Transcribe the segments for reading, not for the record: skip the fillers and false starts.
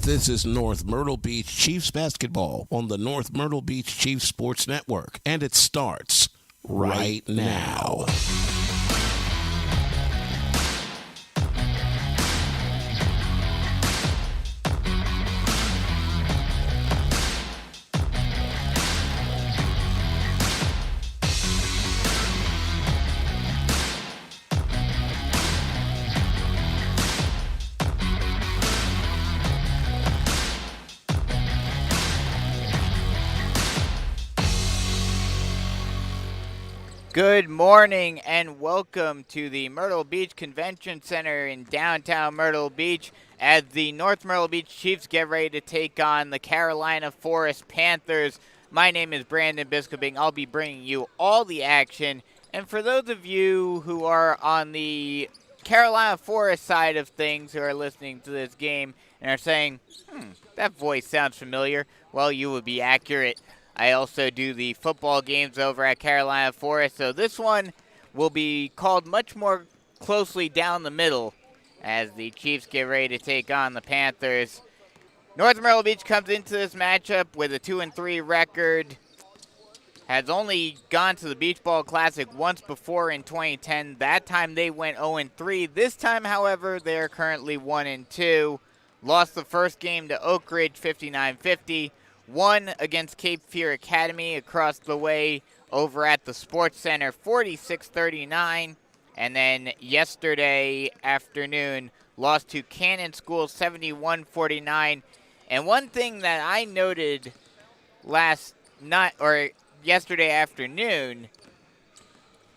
This is North Myrtle Beach Chiefs basketball on the North Myrtle Beach Chiefs Sports Network, and it starts right now. Good morning and welcome to the Myrtle Beach Convention Center in downtown Myrtle Beach as the North Myrtle Beach Chiefs get ready to take on the Carolina Forest Panthers. My name is Brandon Biskobing. I'll be bringing you all the action. And for those of you who are on the Carolina Forest side of things who are listening to this game and are saying, that voice sounds familiar, well, you would be accurate. I also do the football games over at Carolina Forest, so this one will be called much more closely down the middle as the Chiefs get ready to take on the Panthers. North Myrtle Beach comes into this matchup with a 2-3 record, has only gone to the Beach Ball Classic once before in 2010. That time they went 0-3. This time, however, they're currently 1-2. Lost the first game to Oak Ridge 59-50. Won against Cape Fear Academy across the way over at the Sports Center 46-39. And then yesterday afternoon lost to Cannon School 71-49. And one thing that I noted yesterday afternoon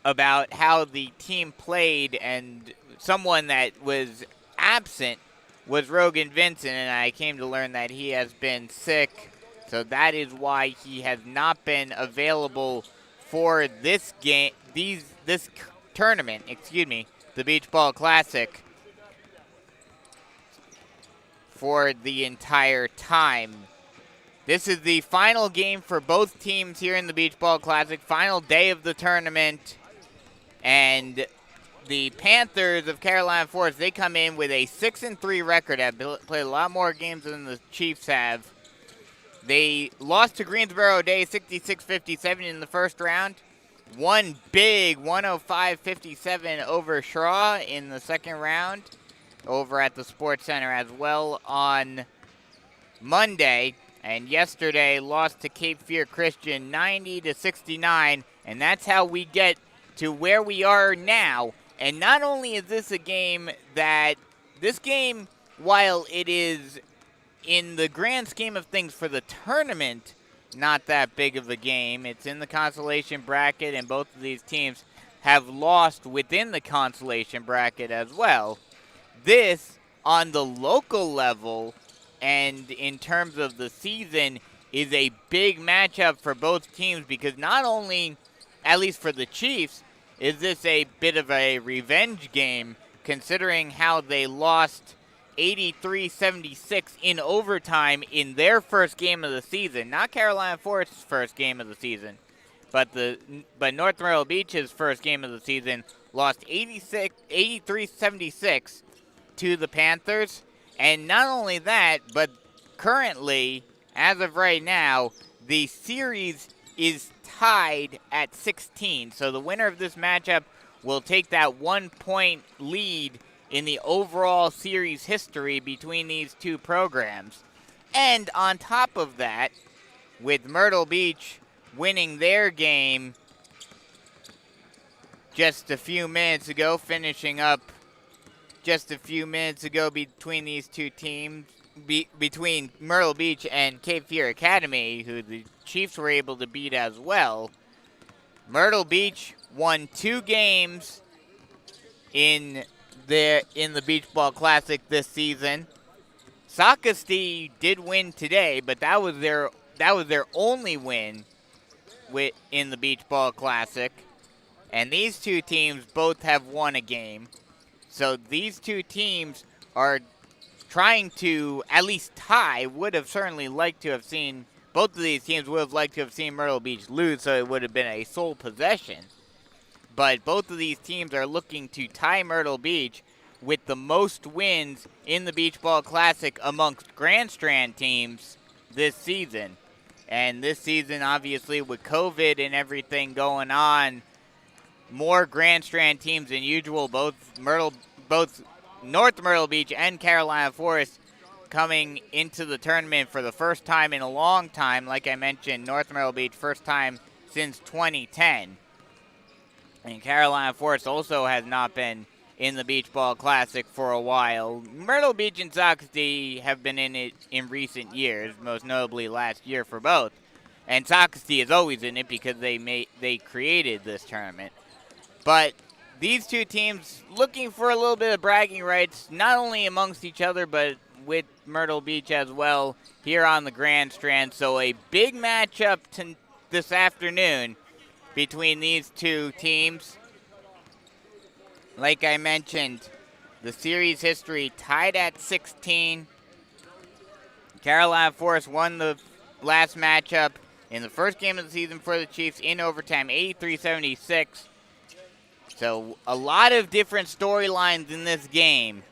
about how the team played, and someone that was absent was Rogan Vincent, and I came to learn that he has been sick. So that is why he has not been available for this game, this tournament, the Beach Ball Classic, for the entire time. This is the final game for both teams here in the Beach Ball Classic, final day of the tournament, and the Panthers of Carolina Forest, they come in with a 6-3 record, have played a lot more games than the Chiefs have. They lost to Greensboro Day 66-57 in the first round. Won big 105-57 over Shaw in the second round over at the Sports Center as well on Monday. And yesterday lost to Cape Fear Christian 90-69. And that's how we get to where we are now. And not only is this a game while it is in the grand scheme of things for the tournament, not that big of a game. It's in the consolation bracket, and both of these teams have lost within the consolation bracket as well. This, on the local level and in terms of the season, is a big matchup for both teams because not only, at least for the Chiefs, is this a bit of a revenge game considering how they lost 83-76 in overtime in their first game of the season. Not Carolina Forest's first game of the season, but North Myrtle Beach's first game of the season lost 83-76 to the Panthers. And not only that, but currently, as of right now, the series is tied at 16. So the winner of this matchup will take that 1-point lead in the overall series history between these two programs. And on top of that, with Myrtle Beach winning their game just a few minutes ago, finishing up just a few minutes ago between these two teams, between Myrtle Beach and Cape Fear Academy, who the Chiefs were able to beat as well. Myrtle Beach won 2 games in the Beach Ball Classic this season. Socastee did win today, but that was their only win in the Beach Ball Classic. And these two teams both have won a game. So these two teams are trying to at least tie. Would have certainly liked to have seen, both of these teams would have liked to have seen Myrtle Beach lose, so it would have been a sole possession. But both of these teams are looking to tie Myrtle Beach with the most wins in the Beach Ball Classic amongst Grand Strand teams this season. And this season, obviously, with COVID and everything going on, more Grand Strand teams than usual, both North Myrtle Beach and Carolina Forest coming into the tournament for the first time in a long time. Like I mentioned, North Myrtle Beach, first time since 2010. And Carolina Forest also has not been in the Beach Ball Classic for a while. Myrtle Beach and Socastee have been in it in recent years, most notably last year for both. And Socastee is always in it because they created this tournament. But these two teams looking for a little bit of bragging rights, not only amongst each other, but with Myrtle Beach as well here on the Grand Strand. So a big matchup this afternoon between these two teams. Like I mentioned, the series history tied at 16. Carolina Forest won the last matchup in the first game of the season for the Chiefs in overtime, 83-76. So a lot of different storylines in this game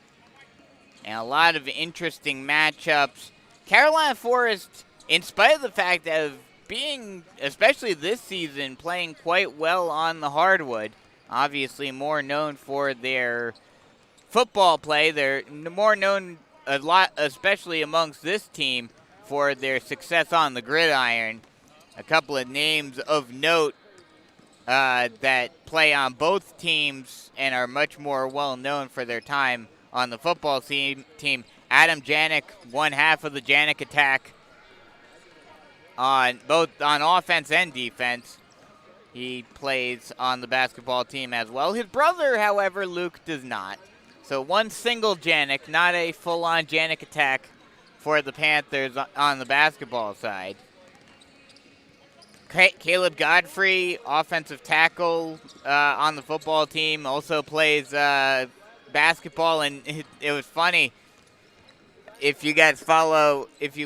and a lot of interesting matchups. Carolina Forest, in spite of the fact of being, especially this season, playing quite well on the hardwood, obviously more known for their football play. They're more known a lot, especially amongst this team, for their success on the gridiron. A couple of names of note that play on both teams and are much more well known for their time on the football team. Adam Janik, one half of the Janik attack on both on offense and defense. He plays on the basketball team as well. His brother, however, Luke, does not. So one single Janik, not a full-on Janik attack for the Panthers on the basketball side. Caleb Godfrey, offensive tackle on the football team, also plays basketball, and it was funny. If you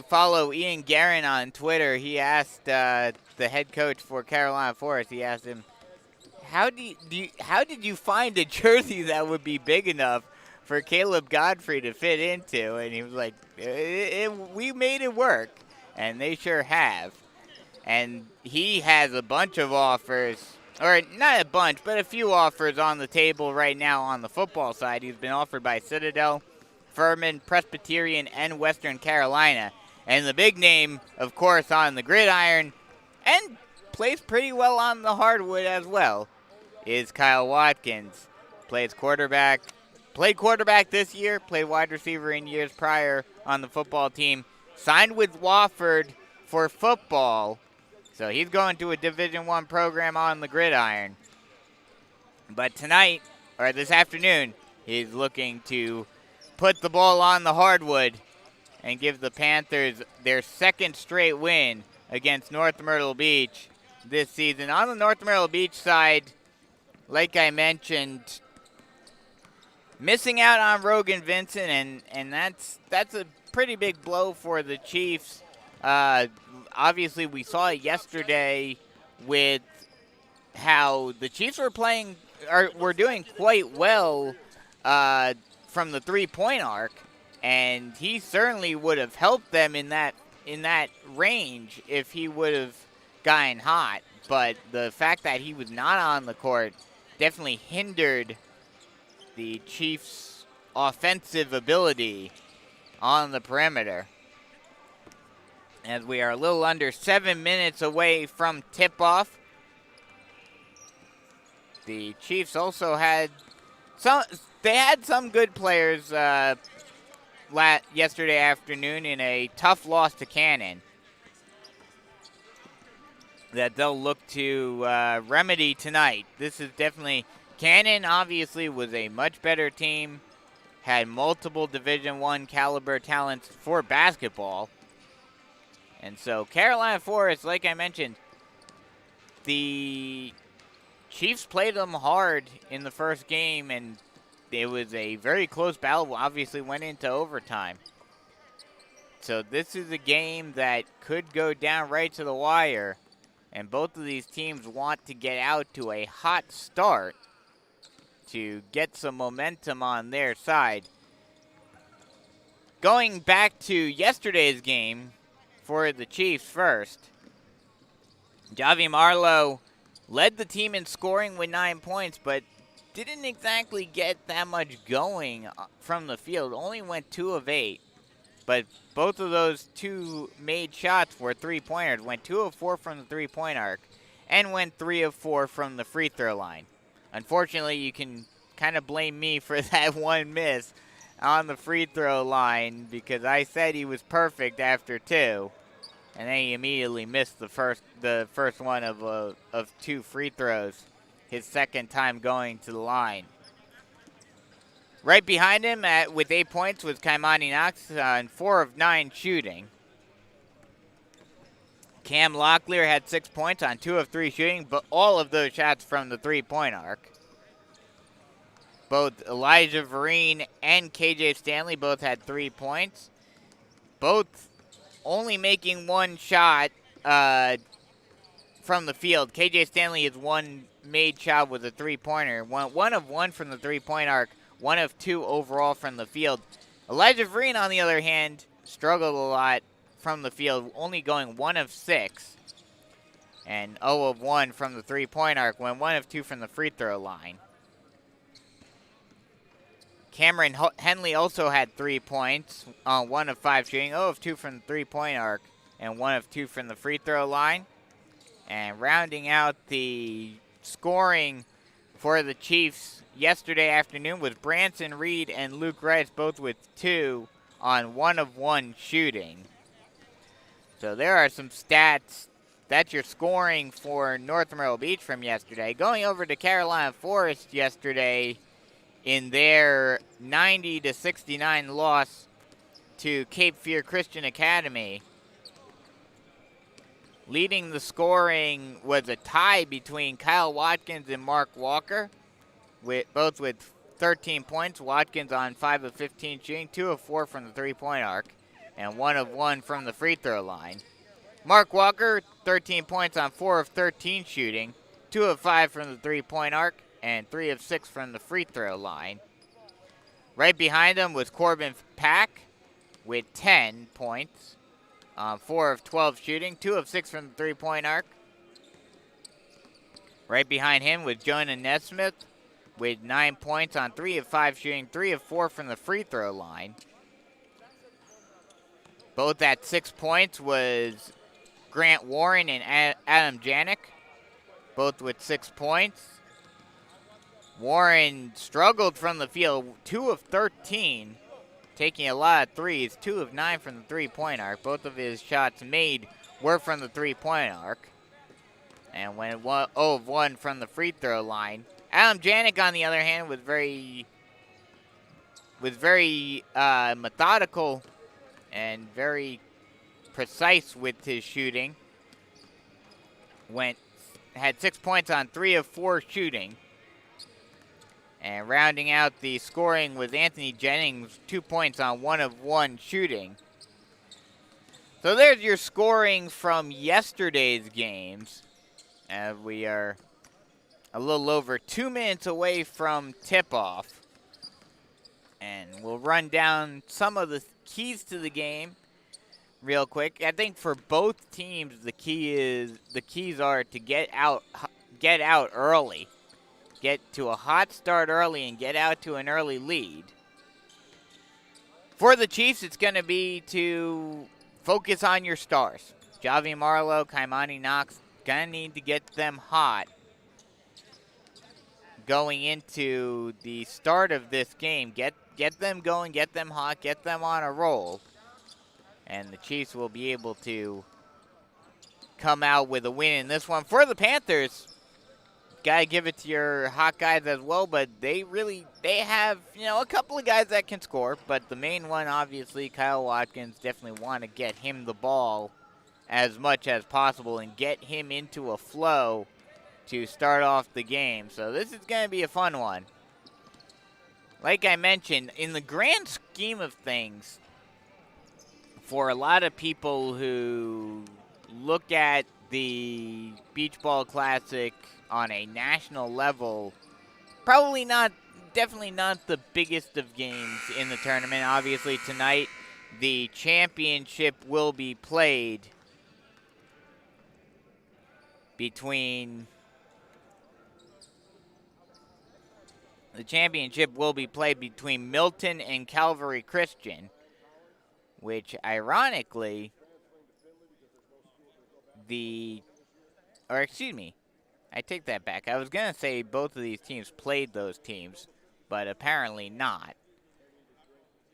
follow Ian Guerin on Twitter, he asked the head coach for Carolina Forest. He asked him, how did you find a jersey that would be big enough for Caleb Godfrey to fit into? And he was like, we made it work, and they sure have. And he has a bunch of offers, or not a bunch, but a few offers on the table right now on the football side. He's been offered by Citadel, Furman, Presbyterian, and Western Carolina. And the big name, of course, on the gridiron, and plays pretty well on the hardwood as well, is Kyle Watkins. Played quarterback this year, played wide receiver in years prior on the football team. Signed with Wofford for football, so he's going to a Division I program on the gridiron. But tonight, or this afternoon, he's looking to put the ball on the hardwood and give the Panthers their second straight win against North Myrtle Beach this season. On the North Myrtle Beach side, like I mentioned, missing out on Rogan Vincent, and that's a pretty big blow for the Chiefs. Obviously, we saw it yesterday with how the Chiefs were doing quite well from the three-point arc, and he certainly would have helped them in that range if he would have gotten hot. But the fact that he was not on the court definitely hindered the Chiefs' offensive ability on the perimeter. As we are a little under 7 minutes away from tip-off. The Chiefs also had some good players yesterday afternoon in a tough loss to Cannon that they'll look to remedy tonight. This is definitely, Cannon obviously was a much better team, had multiple Division I caliber talents for basketball. And so Carolina Forest, like I mentioned, the Chiefs played them hard in the first game, and it was a very close battle. Obviously went into overtime. So this is a game that could go down right to the wire, and both of these teams want to get out to a hot start to get some momentum on their side. Going back to yesterday's game for the Chiefs first, Javi Marlowe led the team in scoring with 9 points, but didn't exactly get that much going from the field. Only went 2 of 8, but both of those 2 made shots were three-pointers. Went 2 of 4 from the three-point arc and went 3 of 4 from the free throw line. Unfortunately, you can kind of blame me for that one miss on the free throw line because I said he was perfect after 2. And then he immediately missed the first one of 2 free throws, his second time going to the line. Right behind him with 8 points was Kaimani Knox on 4 of 9 shooting. Cam Locklear had 6 points on 2 of 3 shooting, but all of those shots from the three-point arc. Both Elijah Vereen and KJ Stanley both had 3 points. Both only making 1 shot from the field. KJ Stanley has 1 made shot with a three-pointer. 1 of 1 from the three-point arc. 1 of 2 overall from the field. Elijah Vereen, on the other hand, struggled a lot from the field, only going 1 of 6. And 0 of 1 from the three-point arc. Went 1 of 2 from the free throw line. Cameron Henley also had 3 points on 1 of 5 shooting, 0 of 2 from the three-point arc, and 1 of 2 from the free throw line. And rounding out the scoring for the Chiefs yesterday afternoon was Branson Reed and Luke Rice, both with 2 on 1 of 1 shooting. So there are some stats. That's your scoring for North Myrtle Beach from yesterday. Going over to Carolina Forest yesterday, in their 90-69 loss to Cape Fear Christian Academy. Leading the scoring was a tie between Kyle Watkins and Mark Walker, both with 13 points. Watkins on 5 of 15 shooting, 2 of 4 from the three-point arc, and 1 of 1 from the free throw line. Mark Walker, 13 points on 4 of 13 shooting, 2 of 5 from the three-point arc, and 3 of 6 from the free throw line. Right behind him was Corbin Pack with 10 points on 4 of 12 shooting, 2 of 6 from the three-point arc. Right behind him was Jonah Nesmith with 9 points on 3 of 5 shooting, 3 of 4 from the free throw line. Both at 6 points was Grant Warren and Adam Janik, both with 6 points. Warren struggled from the field, 2 of 13, taking a lot of threes, 2 of 9 from the three-point arc. Both of his shots made were from the three-point arc. And went 0 of 1 from the free throw line. Adam Janik, on the other hand, was very methodical and very precise with his shooting. Had 6 points on 3 of 4 shooting. And rounding out the scoring was Anthony Jennings, 2 points on 1 of 1 shooting. So there's your scoring from yesterday's games. And we are a little over 2 minutes away from tip-off. And we'll run down some of the keys to the game real quick. I think for both teams, the keys are to get out early. Get to a hot start early and get out to an early lead. For the Chiefs, it's going to be to focus on your stars. Javi Marlowe, Kaimani Knox, going to need to get them hot going into the start of this game. Get them going, get them hot, get them on a roll. And the Chiefs will be able to come out with a win in this one. For the Panthers, gotta give it to your hot guys as well, but they have, a couple of guys that can score, but the main one, obviously, Kyle Watkins, definitely want to get him the ball as much as possible and get him into a flow to start off the game. So this is going to be a fun one. Like I mentioned, in the grand scheme of things, for a lot of people who look at the Beach Ball Classic on a national level, probably not, definitely not the biggest of games in the tournament. Obviously, tonight the championship will be played between Milton and Calvary Christian, which ironically I take that back. I was going to say both of these teams played those teams, but apparently not.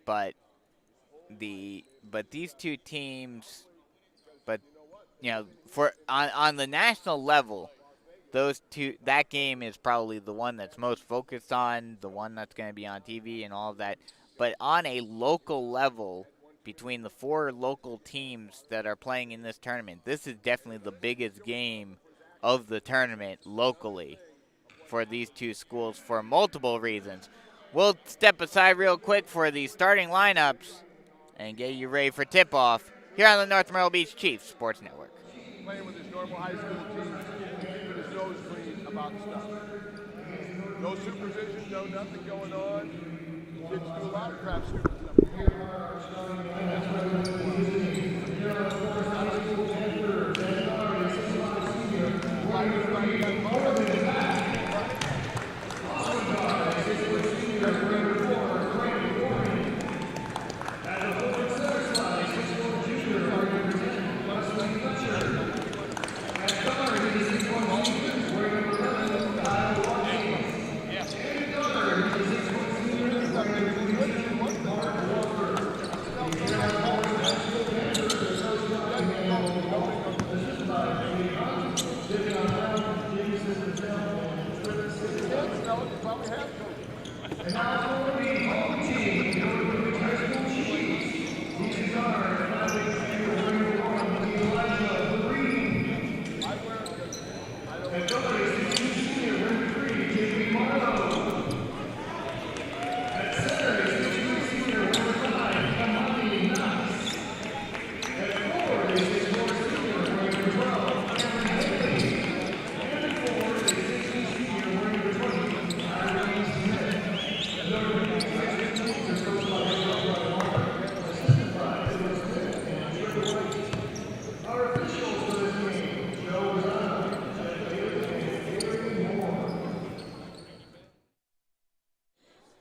But these two teams, but for on the national level, that game is probably the one that's most focused on, the one that's going to be on TV and all of that. But on a local level, between the 4 local teams that are playing in this tournament, this is definitely the biggest game of the tournament locally for these two schools for multiple reasons. We'll step aside real quick for the starting lineups and get you ready for tip-off here on the North Myrtle Beach Chiefs Sports Network. Playing with his normal high school team, keeping his nose clean about stuff. No supervision, no nothing going on. Kids do a lot of crap, stupid stuff.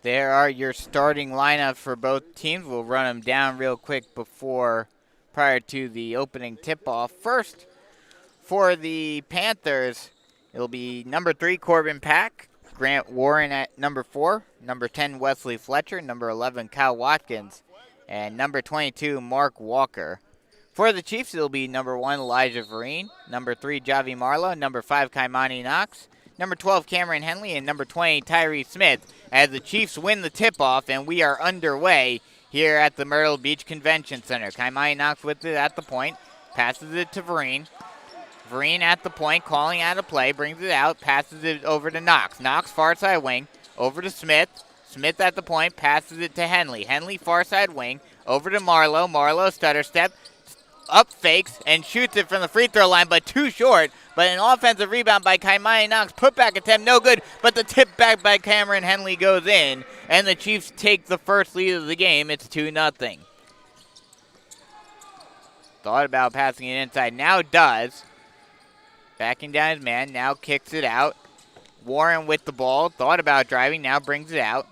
There are your starting lineups for both teams. We'll run them down real quick prior to the opening tip-off. First, for the Panthers, it'll be number 3, Corbin Pack, Grant Warren at number 4, number 10, Wesley Fletcher, number 11, Kyle Watkins, and number 22, Mark Walker. For the Chiefs, it'll be number 1, Elijah Vereen, number 3, Javi Marlowe, number 5, Kaimani Knox, number 12, Cameron Henley, and number 20, Tyree Smith, as the Chiefs win the tip-off, and we are underway here at the Myrtle Beach Convention Center. Kaimani Knox with it at the point, passes it to Vereen. Vereen at the point, calling out a play, brings it out, passes it over to Knox. Knox, far side wing, over to Smith. Smith at the point, passes it to Henley. Henley, far side wing, over to Marlowe. Marlowe, stutter step, up fakes, and shoots it from the free throw line, but too short. But an offensive rebound by Kaimani Knox. Putback attempt, no good, but the tip back by Cameron Henley goes in, and the Chiefs take the first lead of the game. It's 2-0. Thought about passing it inside, now does. Backing down his man, now kicks it out. Warren with the ball, thought about driving, now brings it out.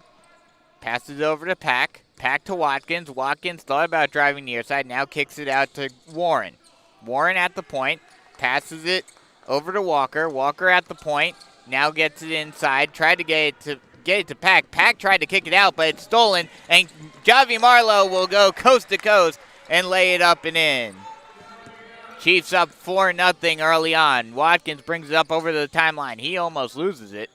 Passes it over to Pack. Pack to Watkins. Watkins thought about driving near side, now kicks it out to Warren. Warren at the point, passes it over to Walker. Walker at the point, now gets it inside, tried to get it to Pack. Pack tried to kick it out, but it's stolen, and Javi Marlowe will go coast to coast and lay it up and in. Chiefs up 4-0 early on. Watkins brings it up over the timeline. He almost loses it,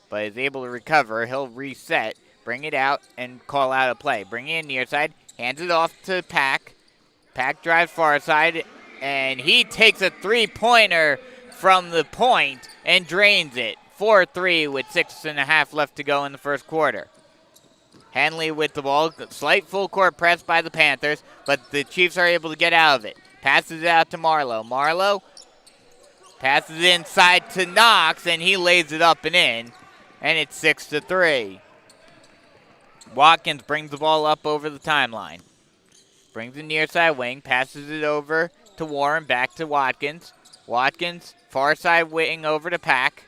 but is able to recover. He'll reset, bring it out, and call out a play. Bring it in near side, hands it off to Pack. Pack drives far side, and he takes a three-pointer from the point and drains it. 4-3 with 6.5 left to go in the first quarter. Henley with the ball. Slight full court press by the Panthers, but the Chiefs are able to get out of it. Passes it out to Marlowe. Marlowe passes it inside to Knox, and he lays it up and in and it's 6-3. Watkins brings the ball up over the timeline. Brings the near side wing, passes it over to Warren, back to Watkins. Watkins, far side wing over to Pack.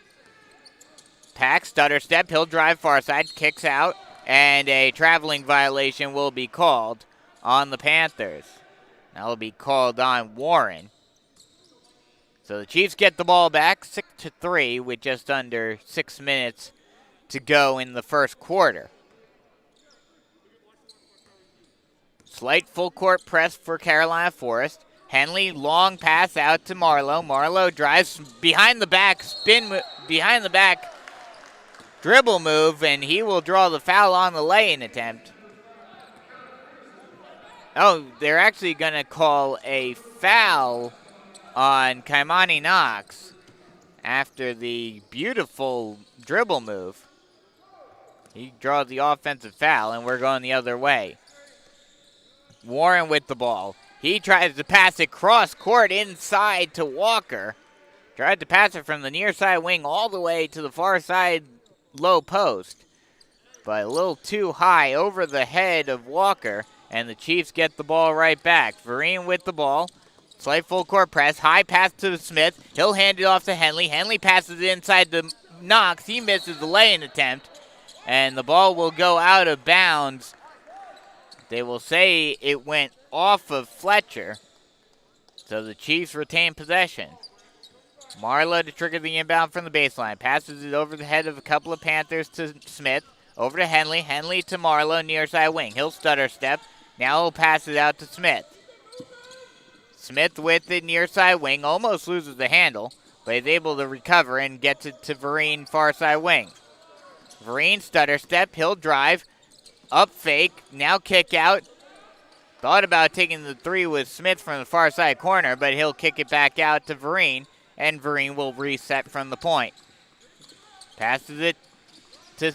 Pack, stutter step, he'll drive far side, kicks out, and a traveling violation will be called on the Panthers. That will be called on Warren. So the Chiefs get the ball back, 6-3, with just under 6 minutes to go in the first quarter. Slight full court press for Carolina Forest. Henley, long pass out to Marlowe. Marlowe drives behind the back, behind the back, dribble move, and he will draw the foul on the lay-in attempt. Oh, they're actually going to call a foul on Kaimani Knox after the beautiful dribble move. He draws the offensive foul, and we're going the other way. Warren with the ball. He tries to pass it cross court inside to Walker. Tried to pass it from the near side wing all the way to the far side low post. But a little too high over the head of Walker, and the Chiefs get the ball right back. Vereen with the ball. Slight full court press. High pass to Smith. He'll hand it off to Henley. Henley passes it inside to Knox. He misses the lay-in attempt, and the ball will go out of bounds. They will say it went off of Fletcher, so the Chiefs retain possession. Marlowe to trigger the inbound from the baseline. Passes it over the head of a couple of Panthers to Smith. Over to Henley. Henley to Marlowe, near side wing. He'll stutter step. Now he'll pass it out to Smith. Smith with the near side wing. Almost loses the handle, but is able to recover and gets it to Vereen, far side wing. Vereen, stutter step. He'll drive. Up fake, now kick out. Thought about taking the three with Smith from the far side corner, but he'll kick it back out to Vereen, and Vereen will reset from the point. Passes it to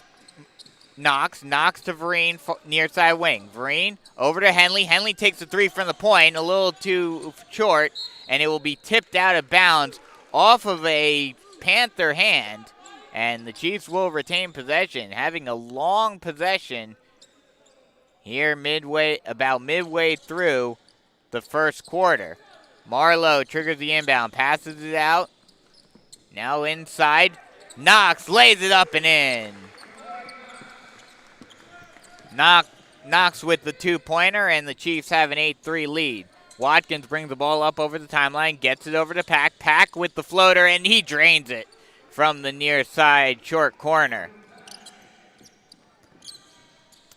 Knox. Knox to Vereen, near side wing. Vereen over to Henley. Henley takes the three from the point, a little too short, and it will be tipped out of bounds off of a Panther hand, and the Chiefs will retain possession, having a long possession here about midway through the first quarter. Marlowe triggers the inbound, passes it out. Now inside. Knox lays it up and in. Knox with the two-pointer, and the Chiefs have an 8-3 lead. Watkins brings the ball up over the timeline, gets it over to Pack. Pack with the floater, and he drains it from the near side short corner.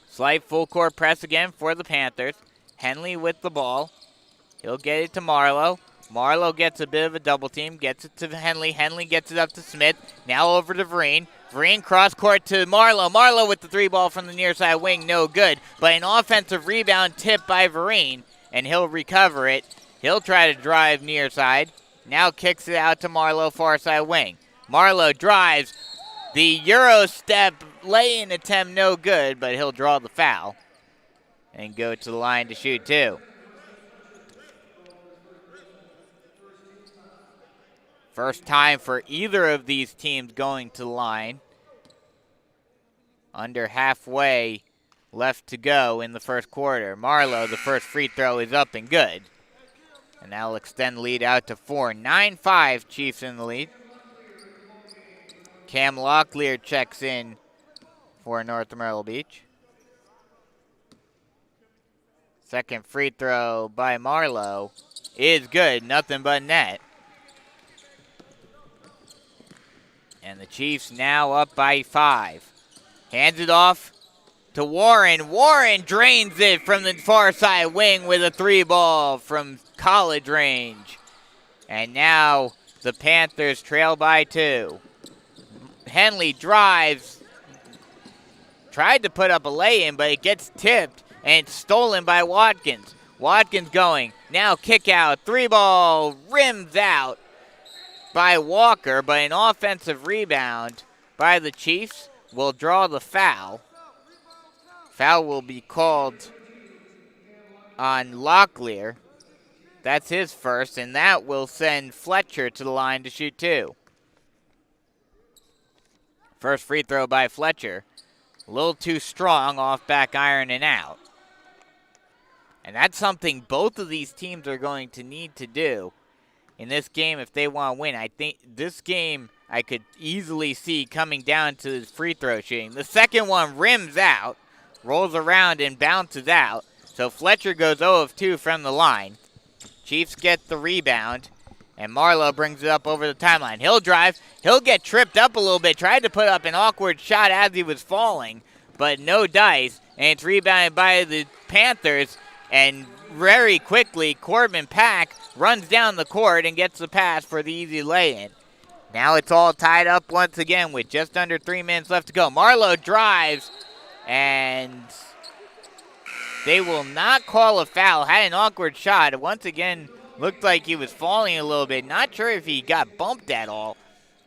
Slight full court press again for the Panthers. Henley with the ball. He'll get it to Marlowe. Marlowe gets a bit of a double team, gets it to Henley. Henley gets it up to Smith. Now over to Vereen. Vereen cross court to Marlowe. Marlowe with the three ball from the near side wing, no good. But an offensive rebound tip by Vereen, and he'll recover it. He'll try to drive near side. Now kicks it out to Marlowe, far side wing. Marlowe drives. The Euro step lay-in attempt no good, but he'll draw the foul and go to the line to shoot two. First time for either of these teams going to the line. Under halfway left to go in the first quarter. Marlowe, the first free throw is up and good. And that'll extend the lead out to 4. 9-5, Chiefs in the lead. Cam Locklear checks in for North Myrtle Beach. Second free throw by Marlowe is good, nothing but net. And the Chiefs now up by 5. Hands it off to Warren. Warren drains it from the far side wing with a three ball from college range. And now the Panthers trail by 2. Henley drives. Tried to put up a lay-in, but it gets tipped, and it's stolen by Watkins. Watkins going. Now kick out. Three ball rims out by Walker, but an offensive rebound by the Chiefs will draw the foul. Foul will be called on Locklear. That's his first, and that will send Fletcher to the line to shoot 2. First free throw by Fletcher. A little too strong off back iron and out. And that's something both of these teams are going to need to do in this game if they want to win. I think this game I could easily see coming down to the free throw shooting. The second one rims out, rolls around and bounces out. So Fletcher goes 0 of 2 from the line. Chiefs get the rebound, and Marlowe brings it up over the timeline. He'll drive. He'll get tripped up a little bit. Tried to put up an awkward shot as he was falling, but no dice, and it's rebounded by the Panthers. And very quickly, Corbin Pack runs down the court and gets the pass for the easy lay-in. Now it's all tied up once again with just under 3 minutes left to go. Marlowe drives, and they will not call a foul. Had an awkward shot. Once again, looked like he was falling a little bit. Not sure if he got bumped at all,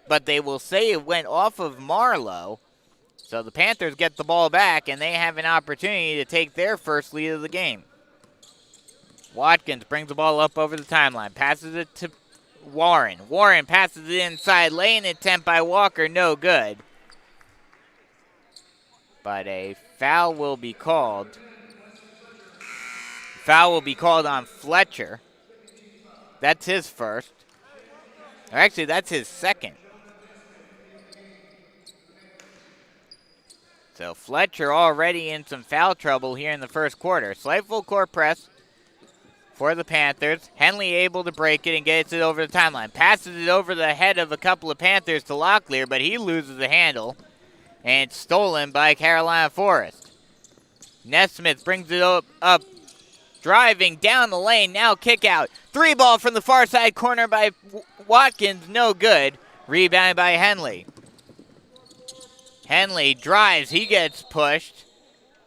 but they will say it went off of Marlowe. So the Panthers get the ball back, and they have an opportunity to take their first lead of the game. Watkins brings the ball up over the timeline, passes it to Warren. Warren passes it inside, laying attempt by Walker, no good. But a foul will be called. Foul will be called on Fletcher. That's his first. Or actually, that's his second. So Fletcher already in some foul trouble here in the first quarter. Slight full court press for the Panthers. Henley able to break it and gets it over the timeline. Passes it over the head of a couple of Panthers to Locklear, but he loses the handle. And it's stolen by Carolina Forest. Nesmith brings it up, driving down the lane. Now kick out. 3 ball from the far side corner by Watkins. No good. Rebounded by Henley. Henley drives. He gets pushed,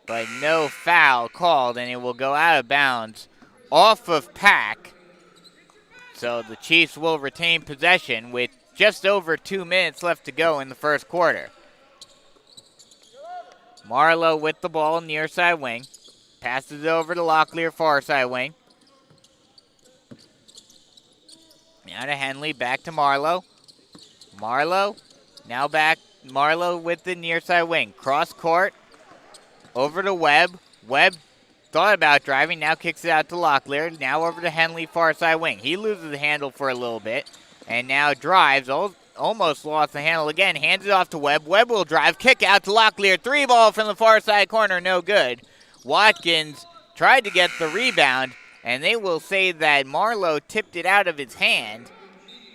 but no foul called, and it will go out of bounds off of Pack. So the Chiefs will retain possession with just over 2 minutes left to go in the first quarter. Marlowe with the ball near side wing. Passes it over to Locklear, far side wing. Now to Henley, back to Marlowe. Marlowe, now back. Marlowe with the near side wing. Cross court, over to Webb. Webb thought about driving, now kicks it out to Locklear. Now over to Henley, far side wing. He loses the handle for a little bit, and now drives. Almost lost the handle again. Hands it off to Webb. Webb will drive. Kick out to Locklear. 3 ball from the far side corner. No good. Watkins tried to get the rebound, and they will say that Marlowe tipped it out of his hand,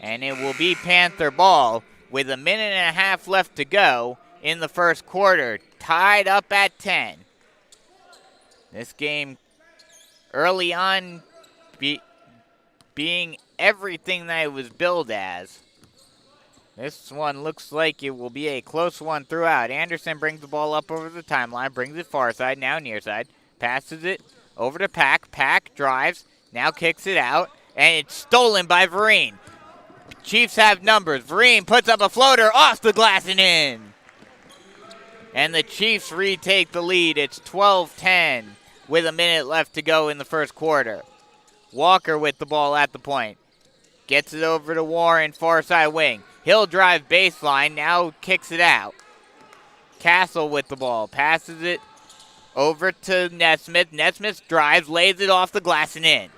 and it will be Panther ball with 1.5 minutes left to go in the first quarter. Tied up at 10. This game early on being everything that it was billed as. This one looks like it will be a close one throughout. Anderson brings the ball up over the timeline, brings it far side, now near side. Passes it over to Pack. Pack drives, now kicks it out, and it's stolen by Vereen. Chiefs have numbers. Vereen puts up a floater off the glass and in. And the Chiefs retake the lead. It's 12-10 with 1 minute left to go in the first quarter. Walker with the ball at the point. Gets it over to Warren, far side wing. He'll drive baseline, now kicks it out. Castle with the ball, passes it over to Nesmith. Nesmith drives, lays it off the glass and in.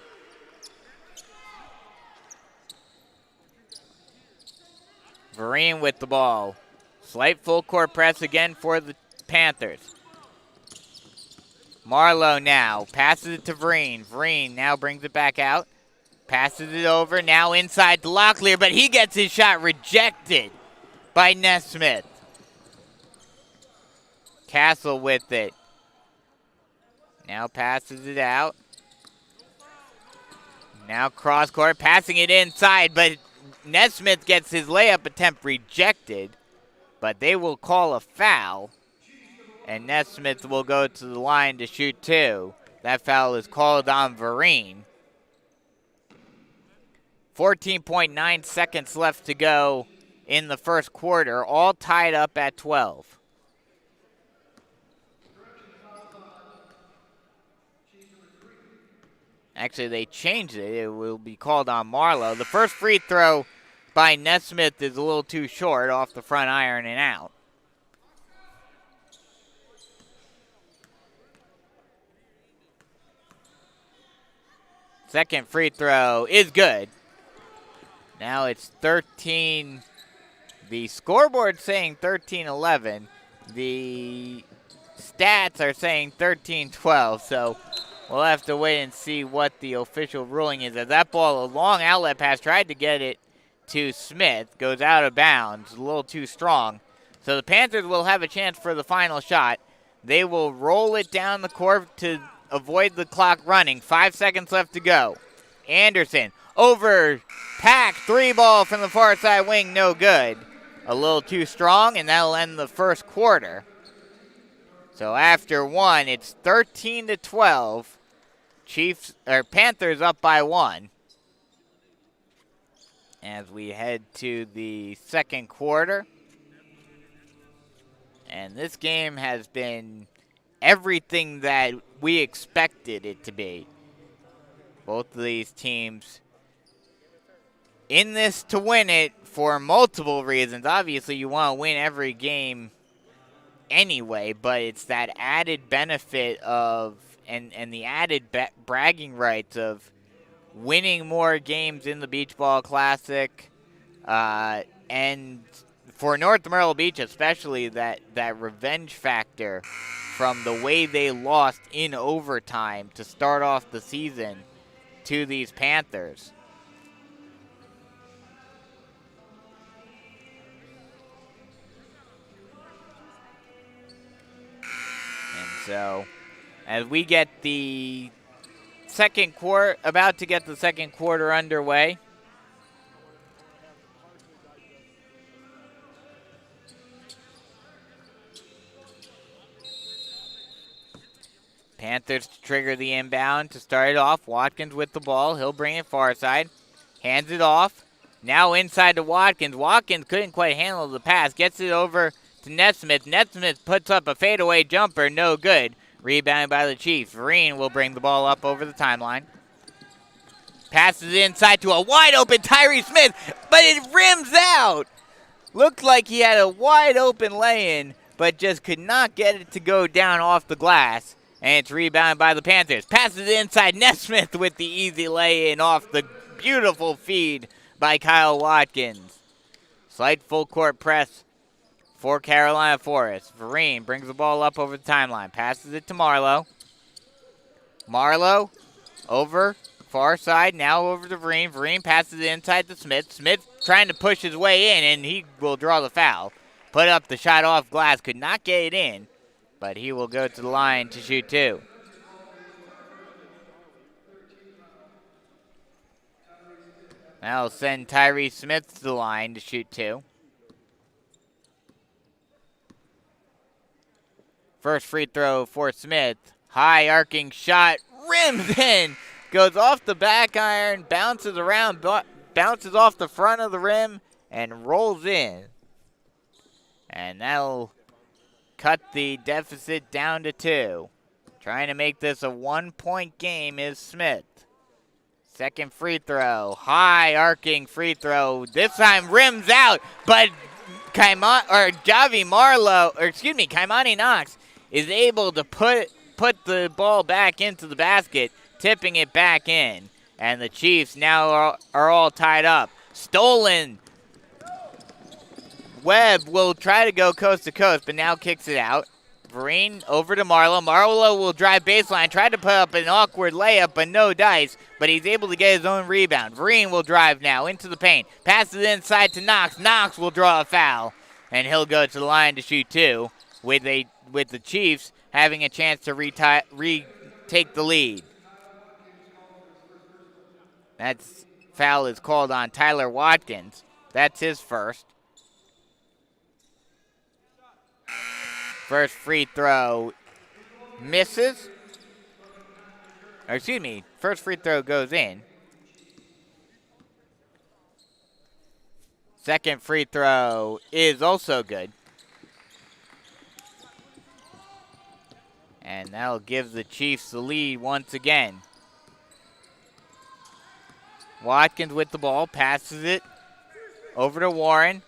Vereen with the ball. Slight full court press again for the Panthers. Marlowe now passes it to Vereen. Vereen now brings it back out. Passes it over, now inside to Locklear, but he gets his shot rejected by Nesmith. Castle with it. Now passes it out. Now cross court, passing it inside, but Nesmith gets his layup attempt rejected, but they will call a foul, and Nesmith will go to the line to shoot 2. That foul is called on Vereen. 14.9 seconds left to go in the first quarter, all tied up at 12. Actually, they changed it. It will be called on Marlowe. The first free throw by Nesmith is a little too short off the front iron and out. Second free throw is good. Now it's 13. The scoreboard's saying 13-11. The stats are saying 13-12. So we'll have to wait and see what the official ruling is. As that ball, a long outlet pass, tried to get it to Smith. Goes out of bounds. A little too strong. So the Panthers will have a chance for the final shot. They will roll it down the court to avoid the clock running. 5 seconds left to go. Anderson over pack. 3-ball from the far side wing. No good. A little too strong, and that'll end the first quarter. So after one, it's 13-12. Panthers up by 1. As we head to the second quarter. And this game has been everything that we expected it to be. Both of these teams in this to win it for multiple reasons. Obviously, you want to win every game anyway, but it's that added benefit of and the added bragging rights of winning more games in the Beach Ball Classic, and for North Myrtle Beach especially, that revenge factor from the way they lost in overtime to start off the season to these Panthers. And so, as we get the second quarter, about to get the second quarter underway, Panthers to trigger the inbound to start it off. Watkins with the ball. He'll bring it far side. Hands it off. Now inside to Watkins. Watkins couldn't quite handle the pass. Gets it over to Nesmith. Nesmith puts up a fadeaway jumper. No good. Rebounded by the Chiefs. Vereen will bring the ball up over the timeline. Passes inside to a wide open Tyree Smith, but it rims out. Looked like he had a wide open lay-in, but just could not get it to go down off the glass. And it's rebounded by the Panthers. Passes inside. Nesmith with the easy lay-in off the beautiful feed by Kyle Watkins. Slight full court press for Carolina Forest. Vereen brings the ball up over the timeline. Passes it to Marlowe. Marlowe over far side. Now over to Vereen. Vereen passes it inside to Smith. Smith trying to push his way in, and he will draw the foul. Put up the shot off glass. Could not get it in, but he will go to the line to shoot 2. That'll send Tyree Smith to the line to shoot 2. First free throw for Smith. High arcing shot. Rims in. Goes off the back iron. Bounces around. Bounces off the front of the rim. And rolls in. And that'll cut the deficit down to 2. Trying to make this a 1-point game is Smith. Second free throw. High arcing free throw. This time rims out, but Kaimani Knox is able to put the ball back into the basket, tipping it back in. And the Chiefs now are all tied up. Stolen. Webb will try to go coast to coast, but now kicks it out. Vereen over to Marlowe. Marlowe will drive baseline, try to put up an awkward layup, but no dice. But he's able to get his own rebound. Vereen will drive now into the paint. Passes inside to Knox. Knox will draw a foul, and he'll go to the line to shoot 2, with the Chiefs having a chance to retake the lead. That foul is called on Tyler Watkins. That's his first. First free throw misses. First free throw goes in. Second free throw is also good. And that'll give the Chiefs the lead once again. Watkins with the ball, passes it over to Warren.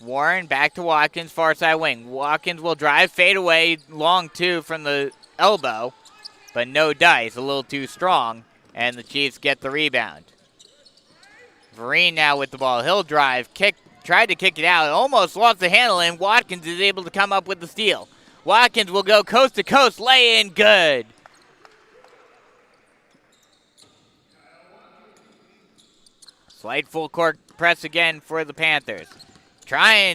Warren back to Watkins, far side wing. Watkins will drive, fade away, long 2 from the elbow, but no dice, a little too strong. and the Chiefs get the rebound. Vereen now with the ball. He'll drive, tried to kick it out, almost lost the handle, and Watkins is able to come up with the steal. Watkins will go coast to coast, lay in, good. Slight full court press again for the Panthers.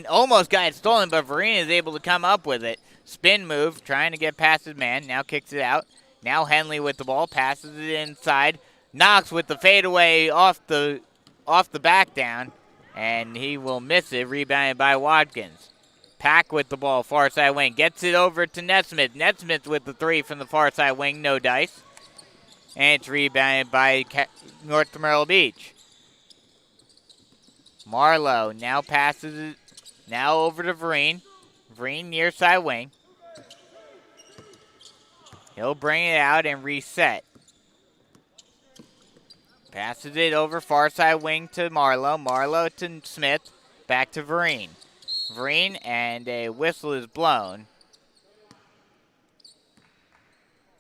Almost got it stolen, but Vereen is able to come up with it. Spin move, trying to get past his man, now kicks it out. Now Henley with the ball, passes it inside. Knox with the fadeaway off the back down, and he will miss it, rebounded by Watkins. Pack with the ball, far side wing, gets it over to Nesmith. Nesmith with the three from the far side wing, no dice. And it's rebounded by North Myrtle Beach. Marlowe now passes it, now over to Vereen. Vereen near side wing. He'll bring it out and reset. Passes it over far side wing to Marlowe. Marlowe to Smith. Back to Vereen. Vereen, and a whistle is blown.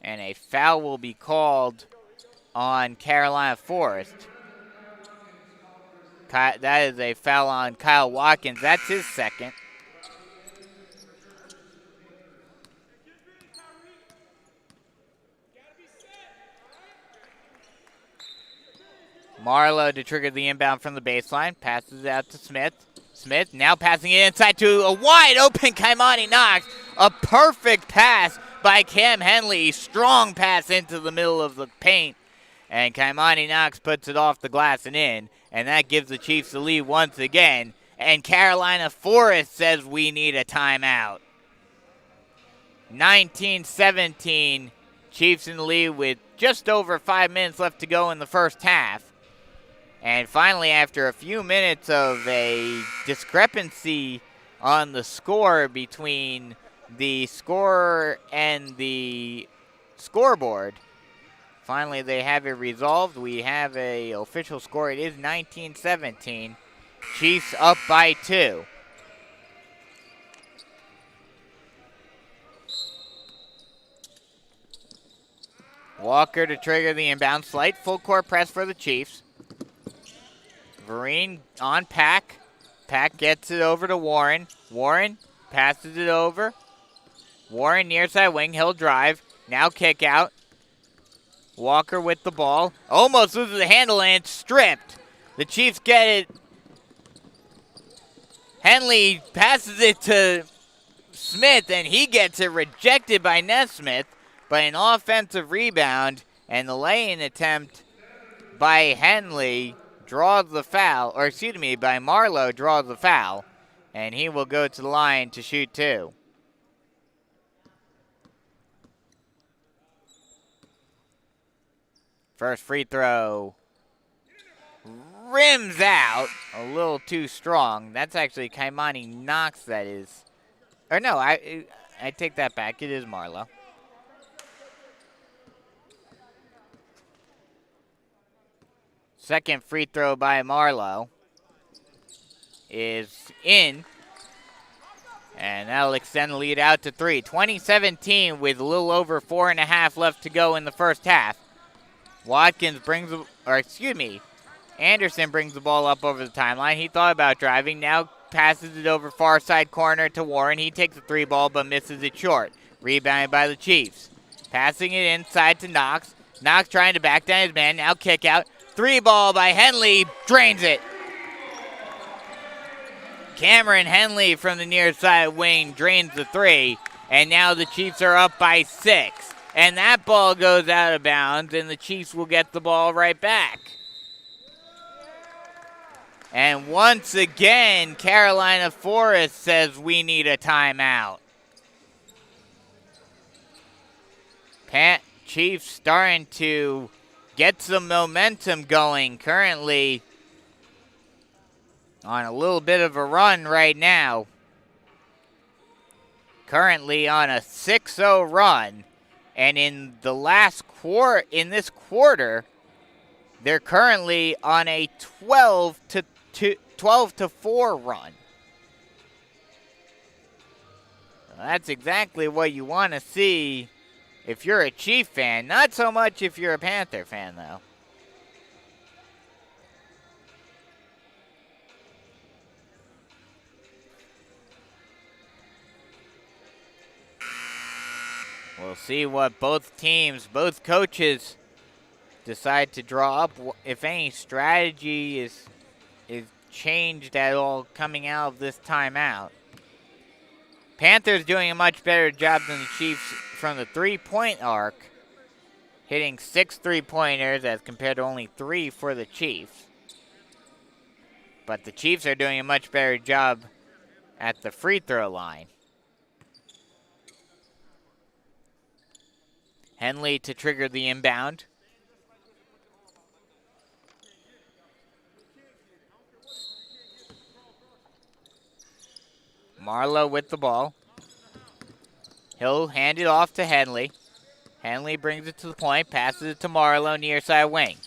And a foul will be called on Carolina Forest. That is a foul on Kyle Watkins. That's his second. Marlowe to trigger the inbound from the baseline. Passes it out to Smith. Smith now passing it inside to a wide open Kaimani Knox. A perfect pass by Cam Henley. Strong pass into the middle of the paint. And Kaimani Knox puts it off the glass and in. And that gives the Chiefs the lead once again. And Carolina Forest says we need a timeout. 19-17. Chiefs in the lead with just over 5 minutes left to go in the first half. And finally, after a few minutes of a discrepancy on the score between the scorer and the scoreboard, finally they have it resolved. We have a official score. It is 19-17. Chiefs up by 2. Walker to trigger the inbound. Slight full court press for the Chiefs. Vereen on Pack. Pack gets it over to Warren. Warren passes it over. Warren near side wing. He'll drive. Now kick out. Walker with the ball. Almost loses the handle and it's stripped. The Chiefs get it. Henley passes it to Smith and he gets it rejected by Nesmith. But an offensive rebound and the lay-in attempt by Henley draws the foul, or excuse me, by Marlowe draws the foul, and he will go to the line to shoot 2. First free throw rims out a little too strong. That's actually Kaimani Knox, that is. Or no, I take that back. It is Marlowe. Second free throw by Marlowe is in. And that'll extend the lead out to 3. 20-17 with a little over 4.5 left to go in the first half. Anderson brings the ball up over the timeline. He thought about driving. Now passes it over far side corner to Warren. He takes the 3 ball but misses it short. Rebounded by the Chiefs. Passing it inside to Knox. Knox trying to back down his man. Now kick out. 3 ball by Henley, drains it. Cameron Henley from the near side wing drains the 3, and now the Chiefs are up by 6. And that ball goes out of bounds, and the Chiefs will get the ball right back. And once again, Carolina Forest says we need a timeout. Chiefs starting to get some momentum going, currently on a little bit of a run right now. Currently on a 6-0 run. And in this quarter, they're currently on a 12-4 run. That's exactly what you want to see if you're a Chief fan. Not so much if you're a Panther fan, though. We'll see what both teams, both coaches decide to draw up. If any strategy is changed at all coming out of this timeout. Panthers doing a much better job than the Chiefs from the three-point arc, hitting 6 3-pointers as compared to only 3 for the Chiefs. But the Chiefs are doing a much better job at the free throw line. Henley to trigger the inbound. Marlowe with the ball. He'll hand it off to Henley. Henley brings it to the point, passes it to Marlowe near side wing.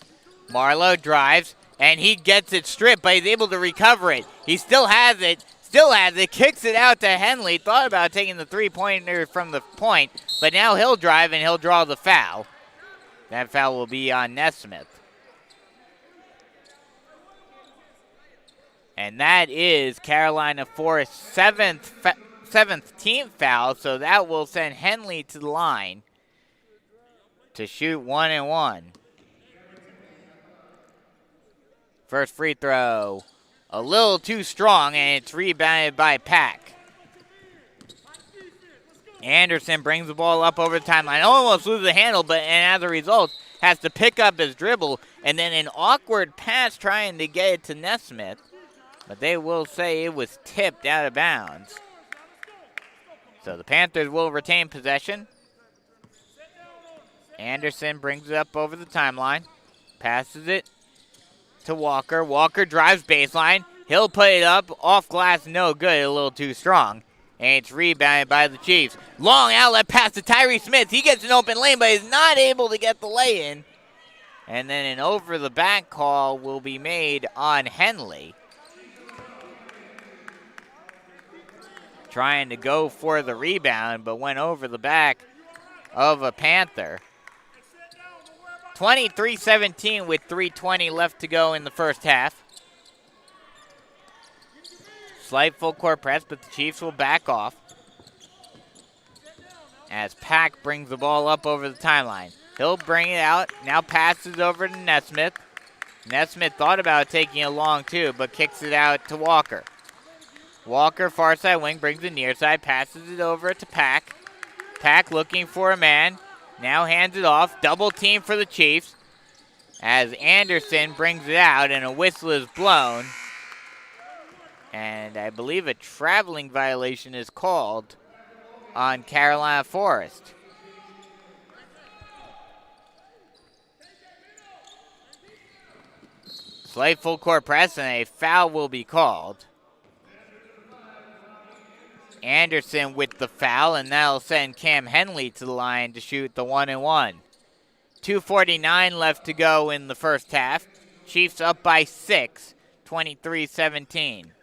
Marlowe drives, and he gets it stripped, but he's able to recover it. He still has it, kicks it out to Henley. Thought about taking the three-pointer from the point, but now he'll drive and he'll draw the foul. That foul will be on Nesmith. And that is Carolina Forest's 17th foul, so that will send Henley to the line to shoot 1 and 1. First free throw, a little too strong, and it's rebounded by Pack. Anderson brings the ball up over the timeline, almost loses the handle, and as a result, has to pick up his dribble, and then an awkward pass trying to get it to Nesmith. But they will say it was tipped out of bounds. So the Panthers will retain possession. Anderson brings it up over the timeline. Passes it to Walker. Walker drives baseline. He'll put it up. Off glass, no good. A little too strong. And it's rebounded by the Chiefs. Long outlet pass to Tyree Smith. He gets an open lane, but is not able to get the lay-in. And then an over-the-back call will be made on Henley. Trying to go for the rebound, but went over the back of a Panther. 23-17 with 3:20 left to go in the first half. Slight full court press, but the Chiefs will back off. As Pack brings the ball up over the timeline. He'll bring it out, now passes over to Nesmith. Nesmith thought about taking it long too, but kicks it out to Walker. Walker, far side wing, brings it near side, passes it over to Pack. Pack looking for a man, now hands it off. Double team for the Chiefs as Anderson brings it out and a whistle is blown. And I believe a traveling violation is called on Carolina Forest. Slight full court press and a foul will be called. Anderson with the foul, and that'll send Cam Henley to the line to shoot the 1 and 1. 2:49 left to go in the first half. Chiefs up by 6, 23-17.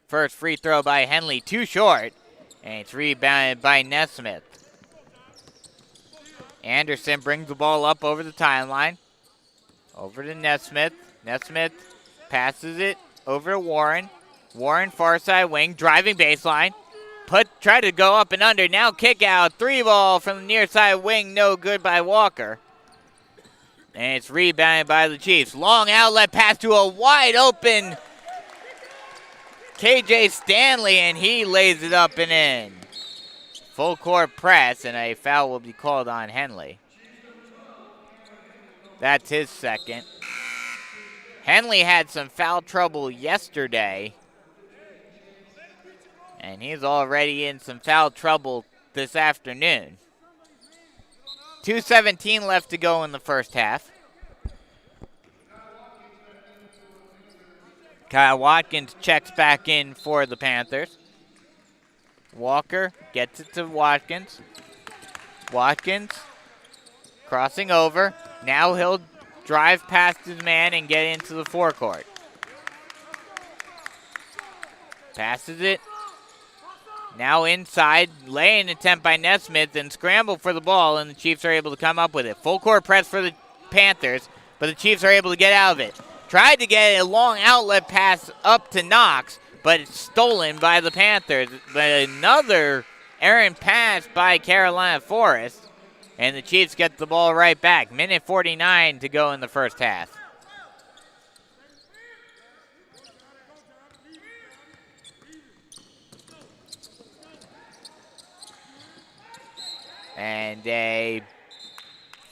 First free throw by Henley, too short, and it's rebounded by Nesmith. Anderson brings the ball up over the timeline. Over to Nesmith. Nesmith passes it over to Warren. Warren, far side wing, driving baseline. Try to go up and under. Now kick out. 3-ball from the near side wing. No good by Walker. And it's rebounded by the Chiefs. Long outlet pass to a wide open KJ Stanley, and he lays it up and in. Full court press, and a foul will be called on Henley. That's his second. Henley had some foul trouble yesterday, and he's already in some foul trouble this afternoon. 2:17 left to go in the first half. Kyle Watkins checks back in for the Panthers. Walker gets it to Watkins. Watkins crossing over. Now he'll drive past his man and get into the forecourt. Passes it. Now inside, laying attempt by Nesmith and scramble for the ball, and the Chiefs are able to come up with it. Full court press for the Panthers, but the Chiefs are able to get out of it. Tried to get a long outlet pass up to Knox, but it's stolen by the Panthers. But another errant pass by Carolina Forest, and the Chiefs get the ball right back. Minute 49 to go in the first half. And a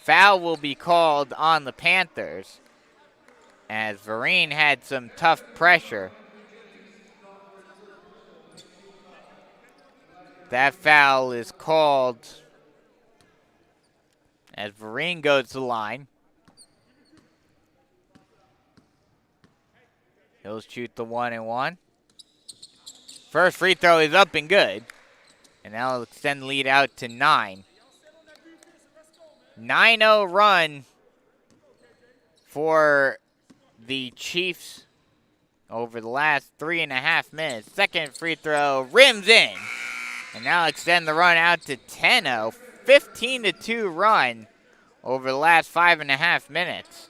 foul will be called on the Panthers as Vereen had some tough pressure. That foul is called as Vereen goes to the line. He'll shoot the 1-and-1. First free throw is up and good. And now it'll extend the lead out to 9. 9-0 run for the Chiefs over the last 3.5 minutes. Second free throw rims in. And now extend the run out to 10-0. 15-2 run over the last 5.5 minutes.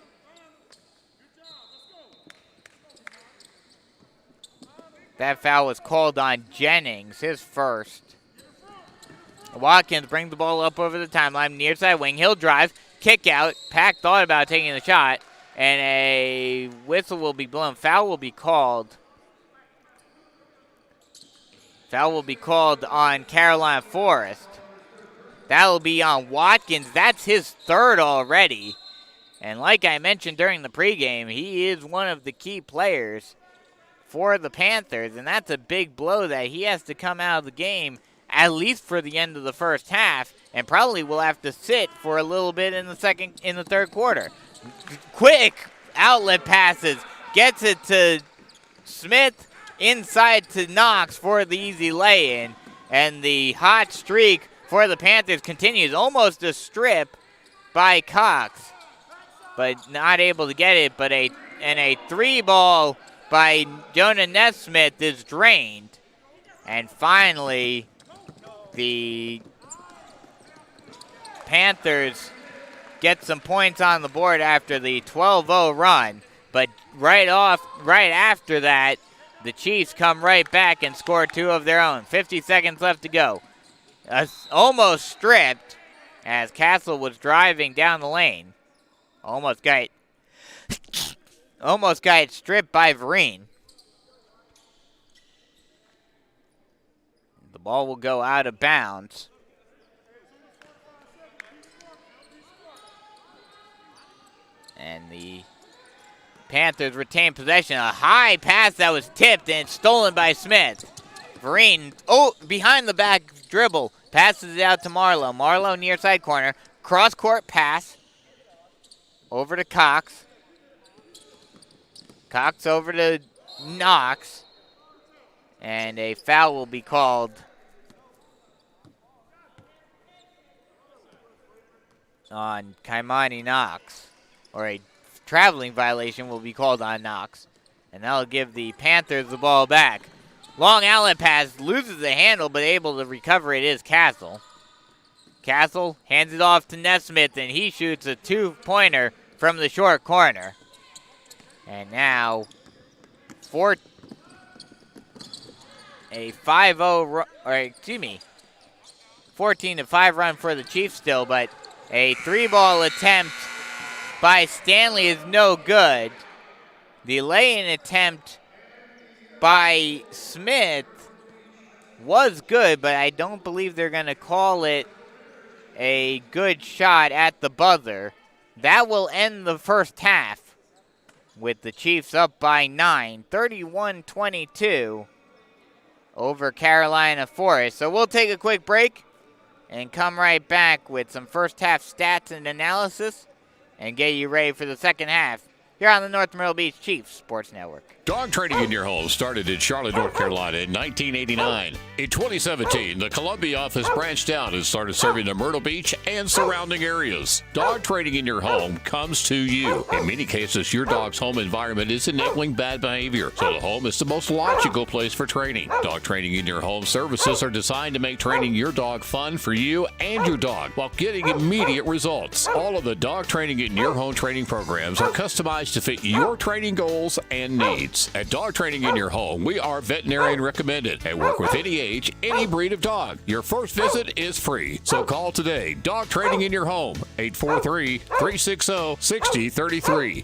That foul was called on Jennings, his first. Watkins brings the ball up over the timeline, near side wing. He'll drive, kick out. Pack thought about taking the shot, and a whistle will be blown. Foul will be called. Foul will be called on Carolina Forest. That will be on Watkins. That's his third already. And like I mentioned during the pregame, he is one of the key players for the Panthers, and that's a big blow that he has to come out of the game at least for the end of the first half, and probably will have to sit for a little bit in the third quarter. Quick outlet passes, gets it to Smith, inside to Knox for the easy lay-in, and the hot streak for the Panthers continues. Almost a strip by Cox, but not able to get it. But a three ball by Jonah Nesmith is drained, and finally the Panthers get some points on the board after the 12-0 run, but right after that, the Chiefs come right back and score two of their own. 50 seconds left to go. Almost stripped as Castle was driving down the lane. Almost got stripped by Vereen. The ball will go out of bounds. And the Panthers retain possession. A high pass that was tipped and stolen by Smith. Vereen, behind the back dribble, passes it out to Marlowe. Marlowe near side corner. Cross-court pass over to Cox. Cox over to Knox. And a foul will be called on Kaimani Knox. Or a traveling violation will be called on Knox. And that'll give the Panthers the ball back. Long outlet pass, loses the handle, but able to recover it is Castle. Castle hands it off to Nesmith, and he shoots a two-pointer from the short corner. And now, a 14-5 run for the Chiefs still, but a three-ball attempt by Stanley is no good. The lay-in attempt by Smith was good, but I don't believe they're going to call it a good shot at the buzzer. That will end the first half with the Chiefs up by 9, 31-22 over Carolina Forest. So we'll take a quick break and come right back with some first half stats and analysis and get you ready for the second half here on the North Myrtle Beach Chiefs Sports Network. Dog training in your home started in Charlotte, North Carolina in 1989. In 2017, the Columbia office branched out and started serving the Myrtle Beach and surrounding areas. Dog training in your home comes to you. In many cases, your dog's home environment is enabling bad behavior, so the home is the most logical place for training. Dog training in your home services are designed to make training your dog fun for you and your dog while getting immediate results. All of the dog training in your home training programs are customized to fit your training goals and needs. At Dog Training in Your Home, we are veterinarian recommended and work with any age, any breed of dog. Your first visit is free, so call today. Dog Training in Your Home, 843-360-6033.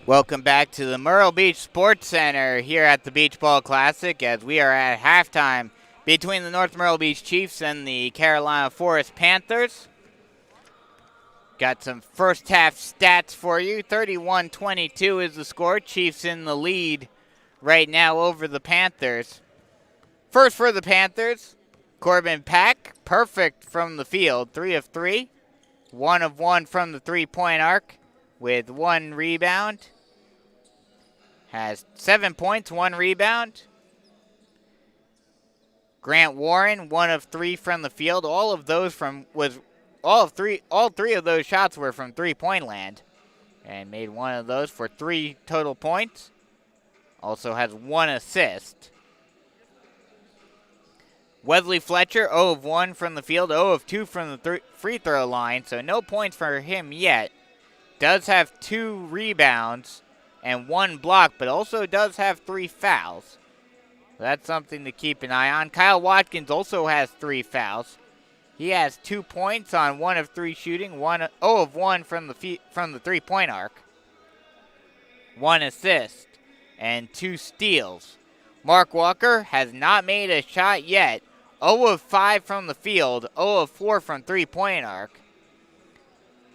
Welcome back to the Myrtle Beach Sports Center here at the Beach Ball Classic as we are at halftime between the North Myrtle Beach Chiefs and the Carolina Forest Panthers. Got some first half stats for you. 31-22 is the score. Chiefs in the lead right now over the Panthers. First for the Panthers, Corbin Pack, perfect from the field, 3 of 3. 1 of 1 from the three-point arc with 1 rebound. Has 7 points, 1 rebound. Grant Warren, 1 of 3 from the field. All three of those shots were from three-point land, and made 1 of those for 3 total points. Also has 1 assist. Wesley Fletcher, 0 of 1 from the field, 0 of 2 from the free throw line, so no points for him yet. Does have 2 rebounds and 1 block, but also does have 3 fouls. That's something to keep an eye on. Kyle Watkins also has 3 fouls. He has 2 points on 1 of 3 shooting, 0 of 1 from the three-point arc, 1 assist, and 2 steals. Mark Walker has not made a shot yet. 0 of 5 from the field, 0 of 4 from three-point arc.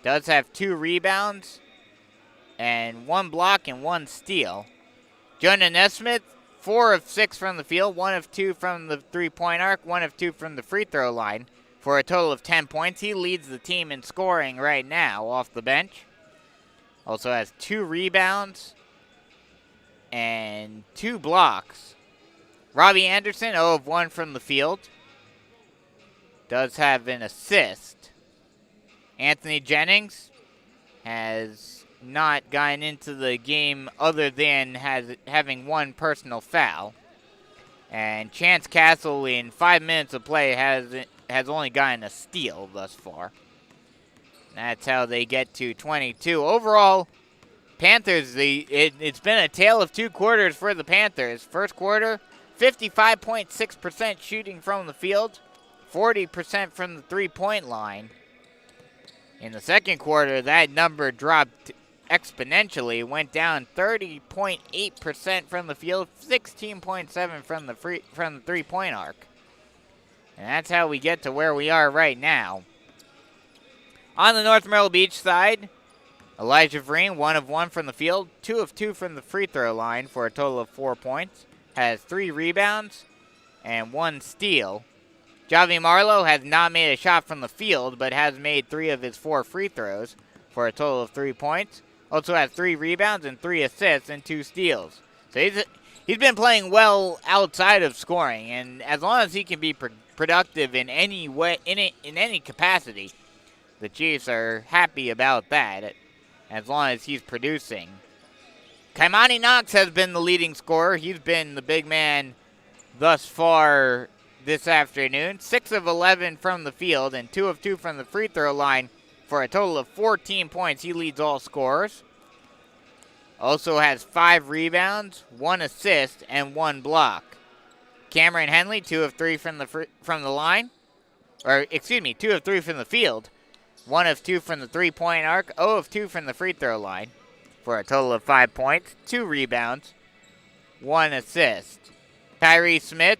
Does have 2 rebounds and 1 block and 1 steal. Jonah Nesmith, 4 of 6 from the field, 1 of 2 from the three-point arc, 1 of 2 from the free throw line for a total of 10 points. He leads the team in scoring right now off the bench. Also has 2 rebounds and 2 blocks. Robbie Anderson, 0 of 1 from the field. Does have an assist. Anthony Jennings has not gotten into the game other than having one personal foul. And Chance Castle, in 5 minutes of play, has only gotten a steal thus far. That's how they get to 22. Overall, Panthers, it's been a tale of 2 quarters for the Panthers. First quarter, 55.6% shooting from the field, 40% from the three-point line. In the second quarter, that number dropped exponentially, went down 30.8% from the field, 16.7% from the three-point arc. And that's how we get to where we are right now. On the North Myrtle Beach side, Elijah Vereen, 1 of 1 from the field, 2 of 2 from the free throw line for a total of 4 points, has 3 rebounds and 1 steal. Javi Marlowe has not made a shot from the field, but has made 3 of his 4 free throws for a total of 3 points. Also has 3 rebounds and 3 assists and 2 steals. So he's been playing well outside of scoring, and as long as he can be productive in any way, in any capacity, the Chiefs are happy about that, as long as he's producing. Kaimani Knox has been the leading scorer. He's been the big man thus far this afternoon. 6 of 11 from the field and 2 of 2 from the free throw line for a total of 14 points. He leads all scorers. Also has 5 rebounds, 1 assist, and 1 block. Cameron Henley, 2 of 3 from the line. 2 of 3 from the field. 1 of 2 from the three-point arc. 0 of 2 from the free throw line for a total of 5 points, 2 rebounds, 1 assist. Tyree Smith,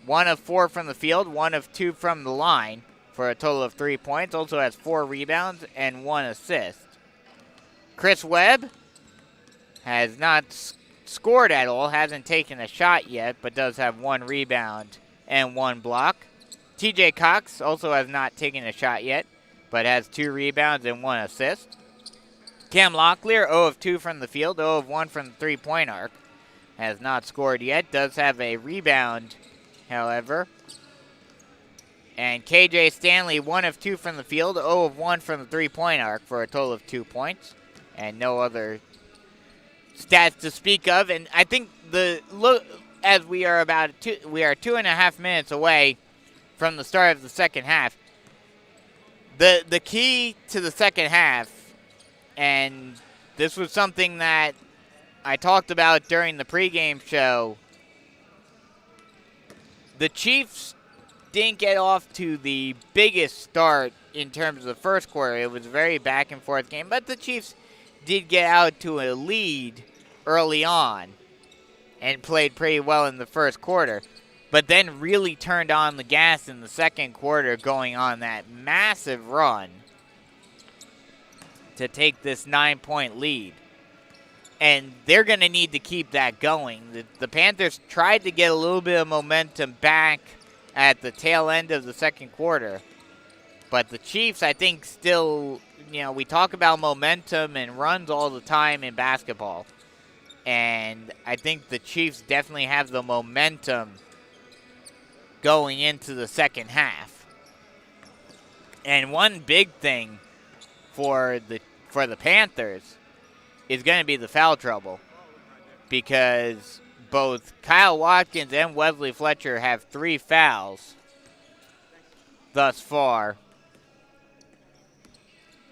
1 of 4 from the field, 1 of 2 from the line for a total of 3 points. Also has 4 rebounds and 1 assist. Chris Webb has not scored at all, hasn't taken a shot yet, but does have 1 rebound and 1 block. TJ Cox also has not taken a shot yet, but has 2 rebounds and 1 assist. Cam Locklear, 0 of 2 from the field, 0 of 1 from the three-point arc. Has not scored yet, does have a rebound, however. And KJ Stanley, 1 of 2 from the field, 0 of 1 from the three-point arc for a total of 2 points. And no other stats to speak of. And I think as we are 2.5 minutes away from the start of the second half. The key to the second half, and this was something that I talked about during the pregame show, the Chiefs didn't get off to the biggest start in terms of the first quarter. It was a very back-and-forth game, but the Chiefs did get out to a lead early on and played pretty well in the first quarter, but then really turned on the gas in the second quarter, going on that massive run to take this 9-point lead. And they're going to need to keep that going. The Panthers tried to get a little bit of momentum back at the tail end of the second quarter. But the Chiefs, I think, still, we talk about momentum and runs all the time in basketball. And I think the Chiefs definitely have the momentum going into the second half. And one big thing for the Panthers is going to be the foul trouble, because both Kyle Watkins and Wesley Fletcher have 3 fouls thus far.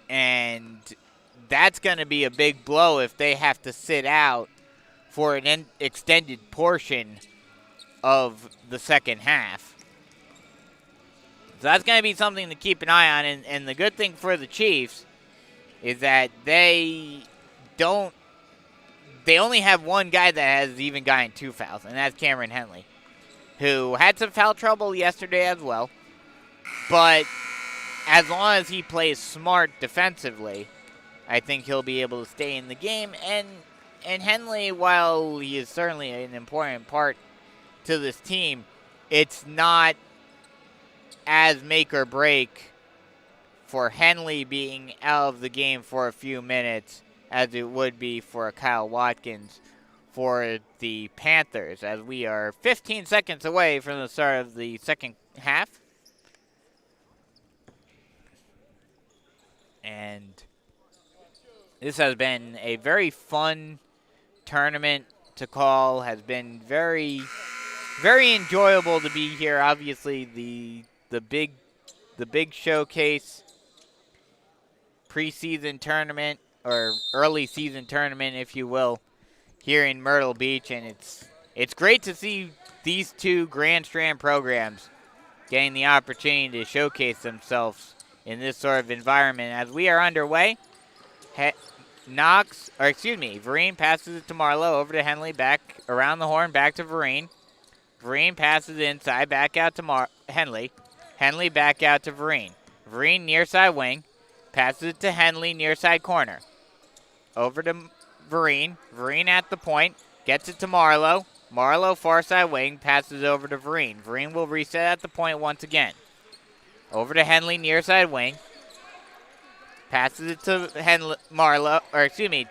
And that's going to be a big blow if they have to sit out for an extended portion of the second half. So that's going to be something to keep an eye on. And the good thing for the Chiefs is that they only have one guy that has even gotten 2 fouls, and that's Cameron Henley, who had some foul trouble yesterday as well. But as long as he plays smart defensively, I think he'll be able to stay in the game. And Henley, while he is certainly an important part to this team, it's not as make or break for Henley being out of the game for a few minutes as it would be for Kyle Watkins for the Panthers, as we are 15 seconds away from the start of the second half. And This has been a very fun tournament to call. Has been very, very enjoyable to be here. Obviously, the big showcase preseason tournament or early season tournament, if you will, here in Myrtle Beach, and it's great to see these two Grand Strand programs getting the opportunity to showcase themselves in this sort of environment. As we are underway, Vereen passes it to Marlowe, over to Henley, back around the horn, back to Vereen. Vereen passes inside, back out to Henley. Henley back out to Vereen. Vereen near side wing, passes it to Henley, near side corner. Over to Vereen. Vereen at the point, gets it to Marlowe. Marlowe far side wing, passes over to Vereen. Vereen will reset at the point once again. Over to Henley, near side wing. Passes it to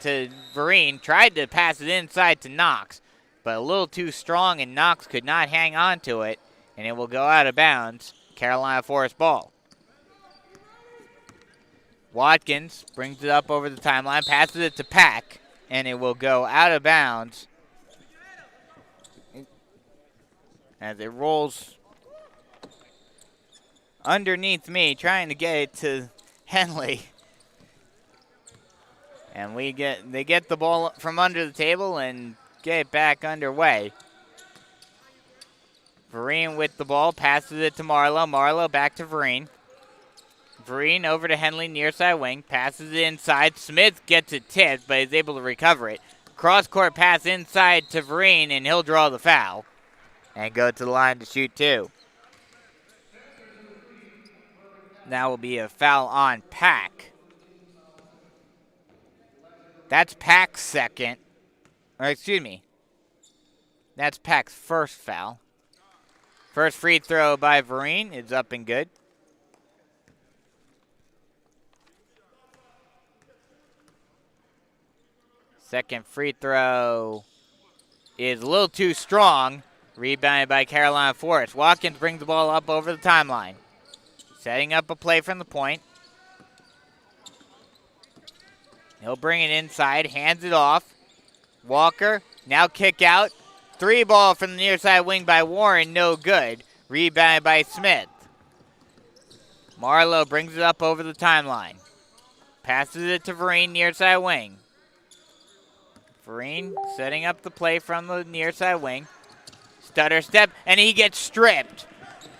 to Vereen. Tried to pass it inside to Knox, but a little too strong, and Knox could not hang on to it, and it will go out of bounds. Carolina Forest ball. Watkins brings it up over the timeline, passes it to Pack, and it will go out of bounds as it rolls underneath me, trying to get it to Henley. And they get the ball from under the table and get it back underway. Vereen with the ball, passes it to Marlowe. Marlowe back to Vereen. Vereen over to Henley, near side wing, passes it inside. Smith gets it tipped, but is able to recover it. Cross-court pass inside to Vereen, and he'll draw the foul and go to the line to shoot two. Now will be a foul on Pack. That's Pack's second. That's Pack's first foul. First free throw by Vereen is up and good. Second free throw is a little too strong. Rebounded by Carolina Forest. Watkins brings the ball up over the timeline. Setting up a play from the point. He'll bring it inside, hands it off. Walker, now kick out. Three ball from the near side wing by Warren, no good. Rebounded by Smith. Marlowe brings it up over the timeline. Passes it to Vereen, near side wing. Vereen setting up the play from the near side wing. Stutter step, and he gets stripped.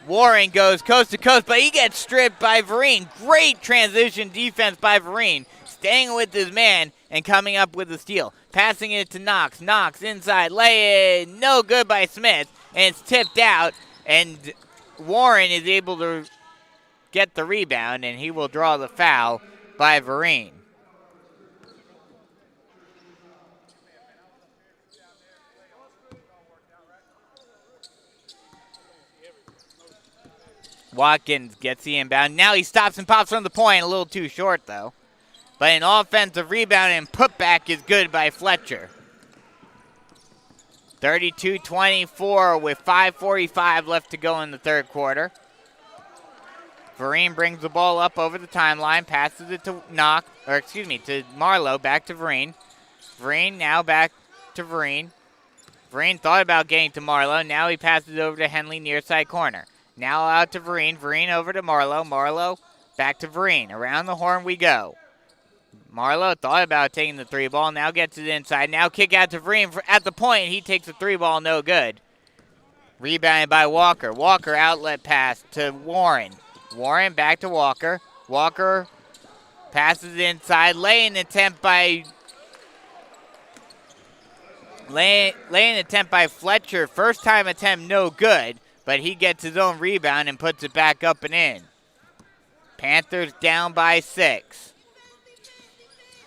Warren goes coast to coast, but he gets stripped by Vereen. Great transition defense by Vereen. Staying with his man and coming up with the steal. Passing it to Knox. Knox inside, lay in, no good by Smith. And it's tipped out, and Warren is able to get the rebound, and he will draw the foul by Vereen. Watkins gets the inbound. Now he stops and pops from the point. A little too short, though. But an offensive rebound and putback is good by Fletcher. 32-24 with 5:45 left to go in the third quarter. Vereen brings the ball up over the timeline. Passes it to to Marlowe. Back to Vereen. Vereen now back to Vereen. Vereen thought about getting to Marlowe. Now he passes it over to Henley, near side corner. Now out to Vereen. Vereen over to Marlowe. Marlowe back to Vereen. Around the horn we go. Marlowe thought about taking the three ball. Now gets it inside. Now kick out to Vereen at the point. He takes the three ball. No good. Rebounded by Walker. Walker outlet pass to Warren. Warren back to Walker. Walker passes inside. Laying attempt by Fletcher. First time attempt no good. But he gets his own rebound and puts it back up and in. Panthers down by 6.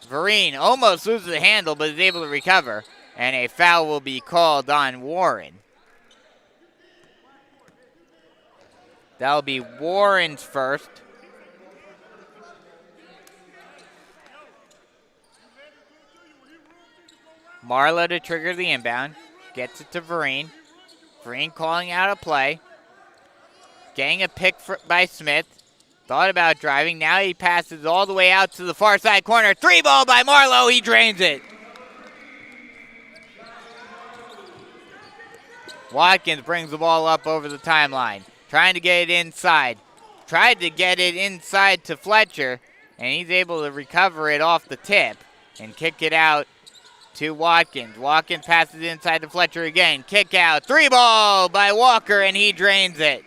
Vereen almost loses the handle, but is able to recover. And a foul will be called on Warren. That'll be Warren's first. Marlowe to trigger the inbound. Gets it to Vereen. Vereen calling out a play. Getting a pick by Smith. Thought about driving. Now he passes all the way out to the far side corner. 3-ball by Marlowe. He drains it. Watkins brings the ball up over the timeline. Trying to get it inside. Tried to get it inside to Fletcher, and he's able to recover it off the tip and kick it out to Watkins. Watkins passes inside to Fletcher again. Kick out. 3-ball by Walker, and he drains it.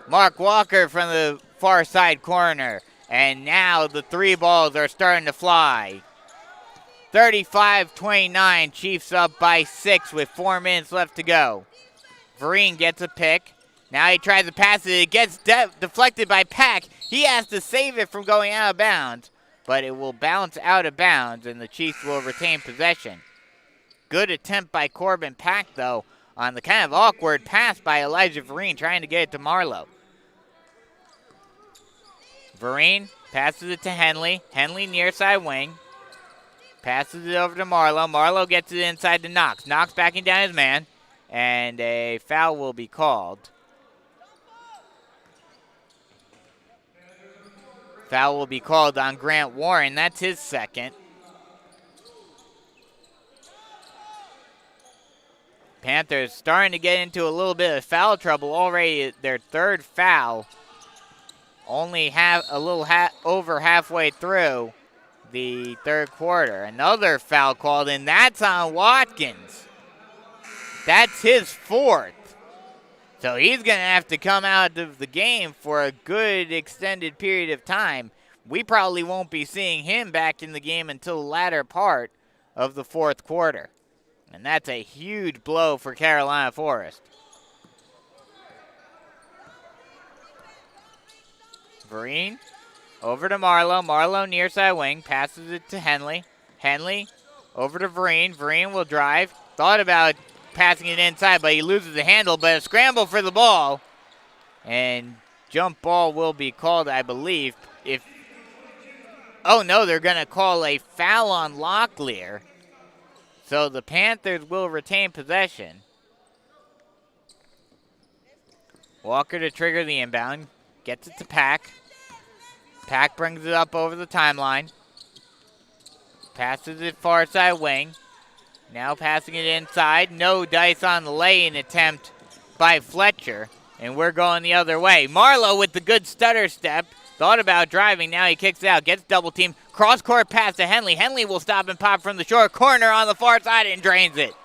Mark Walker from the far side corner. And now the 3 balls are starting to fly. 35-29, Chiefs up by 6 with 4 minutes left to go. Vereen gets a pick. Now he tries to pass it. It gets deflected by Pack. He has to save it from going out of bounds, but it will bounce out of bounds, and the Chiefs will retain possession. Good attempt by Corbin Pack, though, on the kind of awkward pass by Elijah Vereen trying to get it to Marlowe. Vereen passes it to Henley. Henley near side wing. Passes it over to Marlowe. Marlowe gets it inside to Knox. Knox backing down his man, and a foul will be called. Foul will be called on Grant Warren. That's his second. Panthers starting to get into a little bit of foul trouble already. Their 3rd foul. Only over halfway through the 3rd quarter. Another foul called, and that's on Watkins. That's his 4th. So he's going to have to come out of the game for a good extended period of time. We probably won't be seeing him back in the game until the latter part of the 4th quarter. And that's a huge blow for Carolina Forest. Vereen over to Marlowe. Marlowe near side wing. Passes it to Henley. Henley over to Vereen. Vereen will drive. Thought about passing it inside, but he loses the handle. But a scramble for the ball. And jump ball will be called, I believe. Oh, no, they're going to call a foul on Locklear. So the Panthers will retain possession. Walker to trigger the inbound. Gets it to Pack. Pack brings it up over the timeline. Passes it far side wing. Now passing it inside. No dice on the lay-in attempt by Fletcher. And we're going the other way. Marlowe with the good stutter step. Thought about driving. Now he kicks it out. Gets double teamed. Cross-court pass to Henley. Henley will stop and pop from the short corner on the far side and drains it.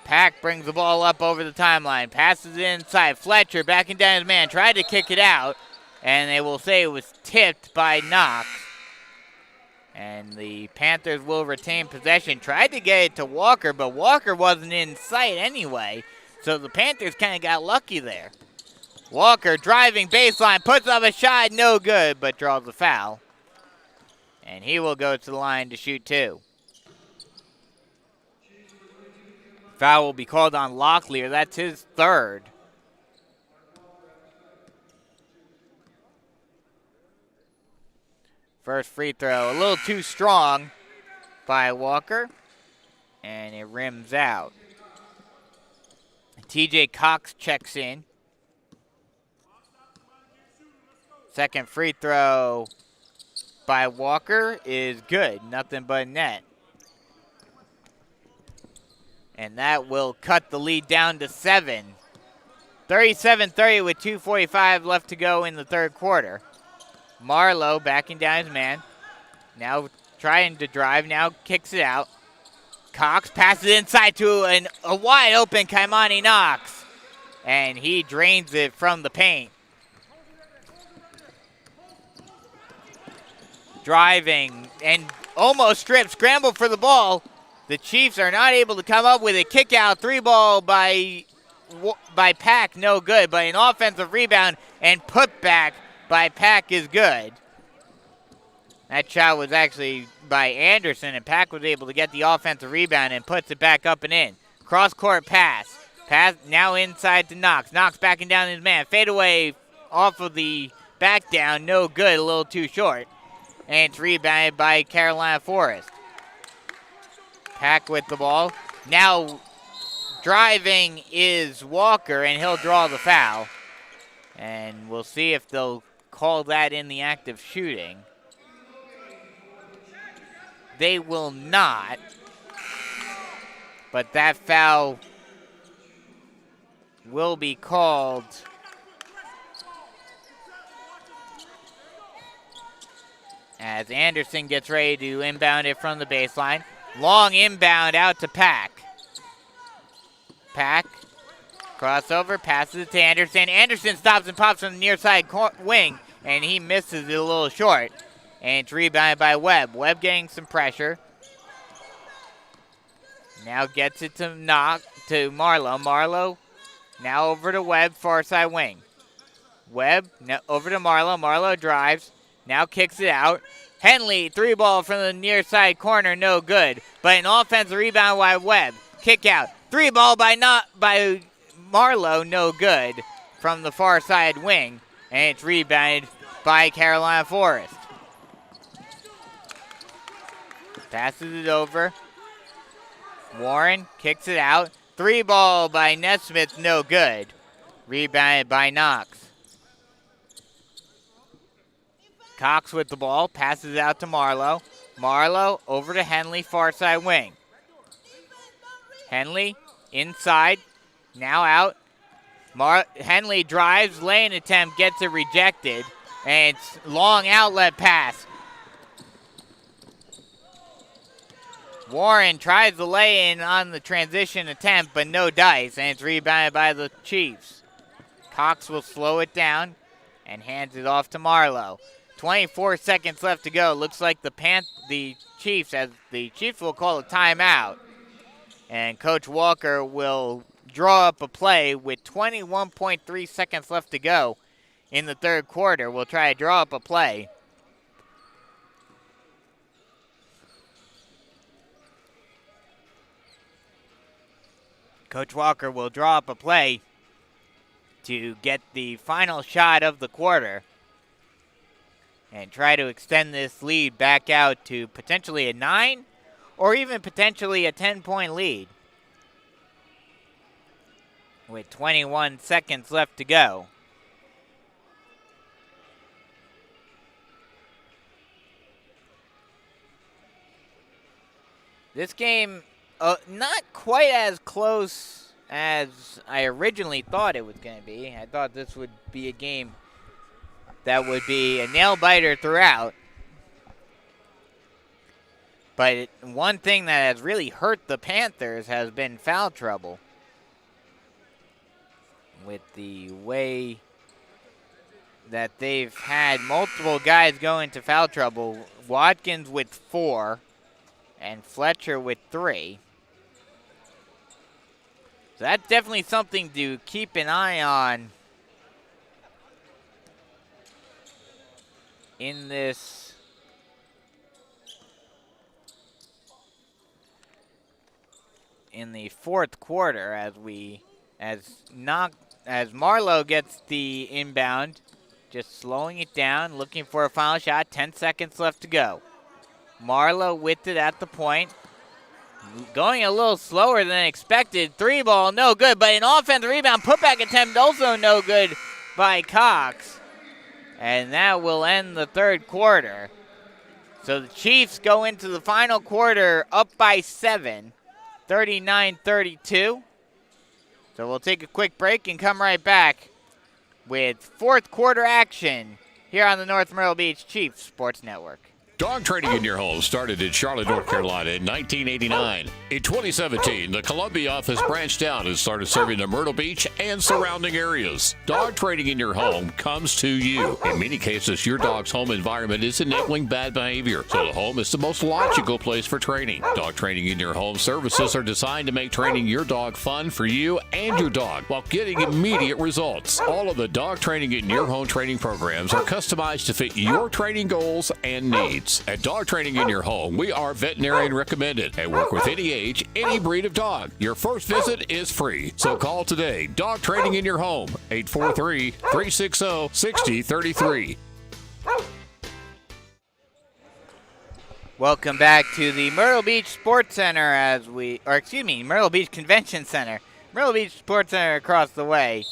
Pack brings the ball up over the timeline. Passes it inside. Fletcher backing down his man. Tried to kick it out. And they will say it was tipped by Knox. And the Panthers will retain possession. Tried to get it to Walker, but Walker wasn't in sight anyway. So the Panthers kind of got lucky there. Walker driving baseline. Puts up a shot. No good, but draws a foul. And he will go to the line to shoot 2. Foul will be called on Locklear. That's his 3rd. First free throw, a little too strong by Walker, and it rims out. TJ Cox checks in. Second free throw by Walker is good, nothing but net. And that will cut the lead down to 7. 37-30 with 2:45 left to go in the 3rd quarter. Marlowe backing down his man. Now trying to drive, now kicks it out. Cox passes inside to a wide open Kaimani Knox. And he drains it from the paint. Driving and almost stripped, scramble for the ball. The Chiefs are not able to come up with a kick out. 3-ball by Pack, no good. But an offensive rebound and putback by Pack is good. That shot was actually by Anderson, and Pack was able to get the offensive rebound and puts it back up and in. Cross-court pass. Pass now inside to Knox. Knox backing down his man. Fade away off of the back down. No good, a little too short. And it's rebounded by Carolina Forest. Pack with the ball. Now Driving is Walker, and he'll draw the foul. And we'll see if they'll call that in the act of shooting. They will not. But that foul will be called. As Anderson gets ready to inbound it from the baseline. Long inbound out to Pack. Pack, crossover, passes it to Anderson. Anderson stops and pops from the near side wing, and he misses it a little short. And it's rebounded by Webb. Webb getting some pressure. Now gets it to Marlowe. Marlowe now over to Webb, far side wing. Webb over to Marlowe. Marlowe drives. Now kicks it out. Henley, 3-ball from the near side corner, no good. But an offensive rebound by Webb. Kick out. 3-ball by Marlowe, no good from the far side wing. And it's rebounded by Carolina Forest. Passes it over. Warren kicks it out. 3-ball by Nesmith, no good. Rebounded by Knox. Cox with the ball, passes it out to Marlowe. Marlowe over to Henley, far side wing. Henley inside, now out. Henley drives, lane attempt, gets it rejected. And it's long outlet pass. Warren tries the lay-in on the transition attempt, but no dice, and it's rebounded by the Chiefs. Cox will slow it down and hands it off to Marlowe. 24 seconds left to go. Looks like the Chiefs will call a timeout. And Coach Walker will draw up a play with 21.3 seconds left to go in the third quarter. We'll try to draw up a play. Coach Walker will draw up a play to get the final shot of the quarter and try to extend this lead back out to potentially a 9 or even potentially a 10-point lead with 21 seconds left to go. This game, not quite as close as I originally thought it was going to be. I thought this would be a game that would be a nail-biter throughout. But one thing that has really hurt the Panthers has been foul trouble. With the way that they've had multiple guys go into foul trouble. Watkins with 4 and Fletcher with 3. So that's definitely something to keep an eye on in this in the fourth quarter as Marlowe gets the inbound, just slowing it down, looking for a final shot. 10 seconds left to go. Marlowe with it at the point. Going a little slower than expected. 3-ball, no good, but an offensive rebound putback attempt also no good by Cox. And that will end the third quarter. So the Chiefs go into the final quarter up by 7, 39-32. So we'll take a quick break and come right back with fourth quarter action here on the North Myrtle Beach Chiefs Sports Network. Dog training in your home started in Charlotte, North Carolina in 1989. In 2017, the Columbia office branched out and started serving the Myrtle Beach and surrounding areas. Dog training in your home comes to you. In many cases, your dog's home environment is enabling bad behavior, so the home is the most logical place for training. Dog training in your home services are designed to make training your dog fun for you and your dog while getting immediate results. All of the dog training in your home training programs are customized to fit your training goals and needs. At Dog Training in Your Home, we are veterinarian recommended and work with any age, any breed of dog. Your first visit is free. So call today. Dog Training in Your Home, 843-360-6033. Welcome back to the Myrtle Beach Sports Center Myrtle Beach Convention Center Myrtle Beach Sports Center across the way.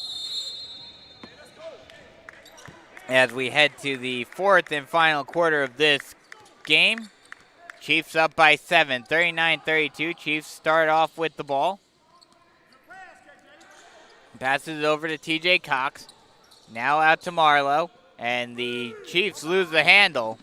As we head to the fourth and final quarter of this game. Chiefs up by 7, 39-32. Chiefs start off with the ball. Passes it over to TJ Cox. Now out to Marlowe. And the Chiefs lose the handle.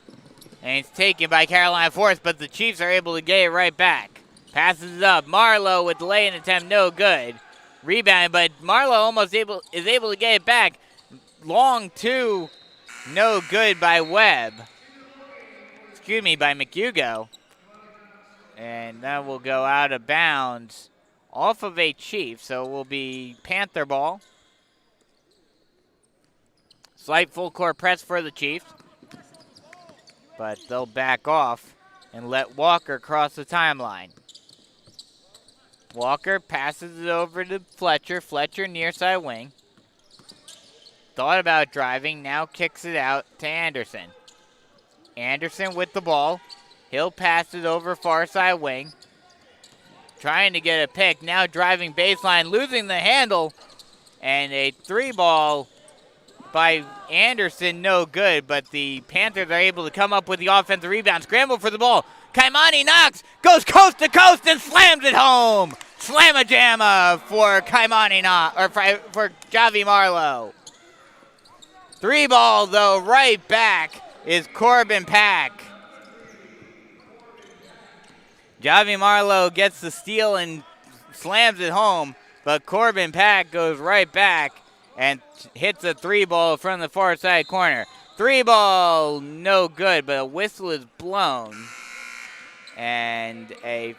And it's taken by Carolina Force, but the Chiefs are able to get it right back. Passes it up. Marlowe with the lay-in attempt, no good. Rebound, but Marlowe is able to get it back. Long two, no good by Webb. Excuse me, by McHugo. And that will go out of bounds off of a Chief, so it will be Panther ball. Slight full court press for the Chiefs, but they'll back off and let Walker cross the timeline. Walker passes it over to Fletcher. Fletcher near side wing. Thought about driving, now kicks it out to Anderson. Anderson with the ball. He'll pass it over far side wing. Trying to get a pick, now driving baseline, losing the handle. And a 3-ball by Anderson, no good, but the Panthers are able to come up with the offensive rebound. Scramble for the ball. Kaimani Knox goes coast to coast and slams it home. Slamma-jamma for Kaimani Knox, or for Javi Marlowe. 3-ball, though, right back is Corbin Pack. Javi Marlowe gets the steal and slams it home, but Corbin Pack goes right back and hits a 3-ball from the far side corner. 3-ball, no good, but a whistle is blown. And a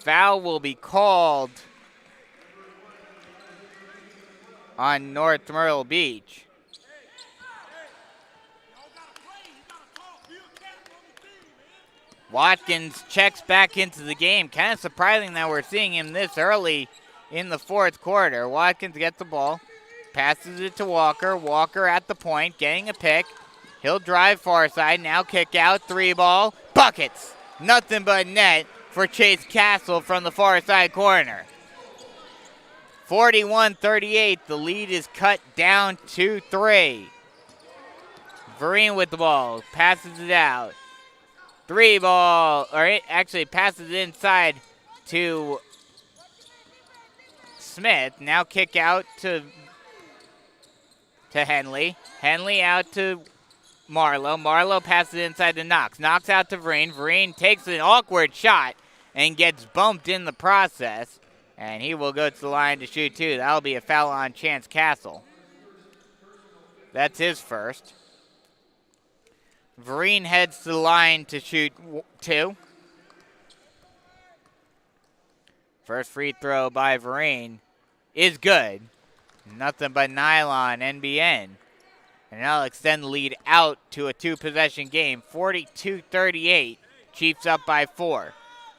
foul will be called on North Myrtle Beach. Watkins checks back into the game. Kind of surprising that we're seeing him this early in the fourth quarter. Watkins gets the ball, passes it to Walker. Walker at the point, getting a pick. He'll drive far side, now kick out, 3-ball, buckets. Nothing but net for Chase Castle from the far side corner. 41-38, the lead is cut down to 3. Vereen with the ball, passes it out. 3-ball, or it actually passes inside to Smith. Now kick out to Henley. Henley out to Marlowe. Marlowe passes inside to Knox. Knox out to Vereen. Vereen takes an awkward shot and gets bumped in the process. And he will go to the line to shoot 2. That'll be a foul on Chance Castle. That's his first. Vereen heads to the line to shoot 2. First free throw by Vereen is good. Nothing but nylon, NBN. And that'll extend the lead out to a 2-possession game. 42-38. Chiefs up by 4.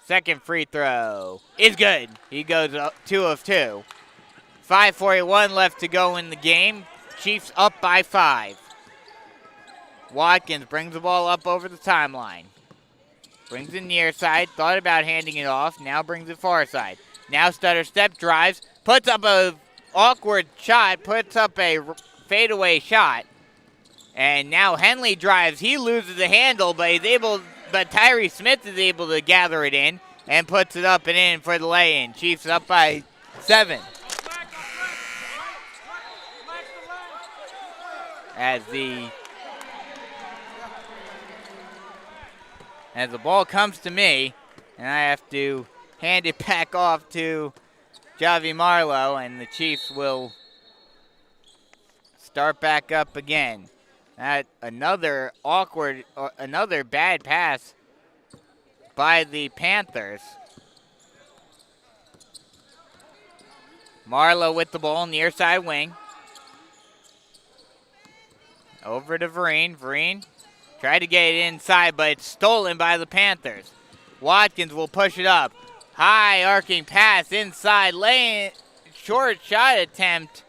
Second free throw is good. He goes up 2 of 2. 5:41 left to go in the game. Chiefs up by 5. Watkins brings the ball up over the timeline. Brings it near side. Thought about handing it off. Now brings it far side. Now stutter step, drives. Puts up a awkward shot. Puts up a fadeaway shot. And now Henley drives. He loses the handle, but Tyree Smith is able to gather it in and puts it up and in for the lay-in. Chiefs up by 7. As the ball comes to me, and I have to hand it back off to Javi Marlowe, and the Chiefs will start back up again. Another bad pass by the Panthers. Marlowe with the ball near side wing. Over to Vereen. Vereen tried to get it inside, but it's stolen by the Panthers. Watkins will push it up. High arcing pass inside lane. Short shot attempt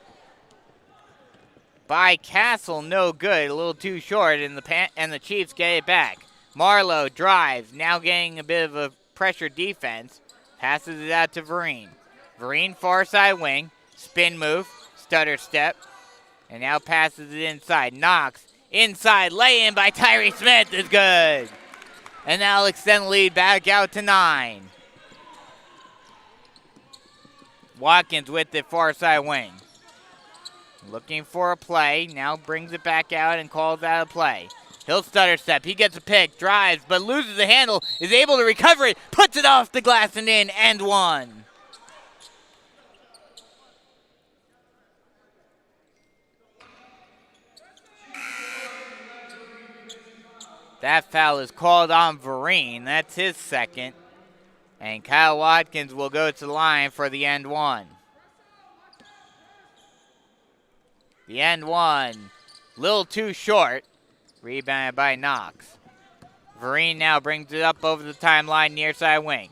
by Castle, no good. A little too short, and the Chiefs get it back. Marlowe drives, now getting a bit of a pressure defense. Passes it out to Vereen. Vereen far side wing. Spin move. Stutter step. And now passes it inside. Knox. Inside. Lay in by Tyree Smith is good. And that'll extend the lead back out to 9. Watkins with it far side wing. Looking for a play. Now brings it back out and calls out a play. He'll stutter step. He gets a pick. Drives, but loses the handle. Is able to recover it. Puts it off the glass and in. And 1. That foul is called on Vereen. That's his second. And Kyle Watkins will go to the line for the end 1. The end 1, little too short. Rebounded by Knox. Vereen now brings it up over the timeline near side wing.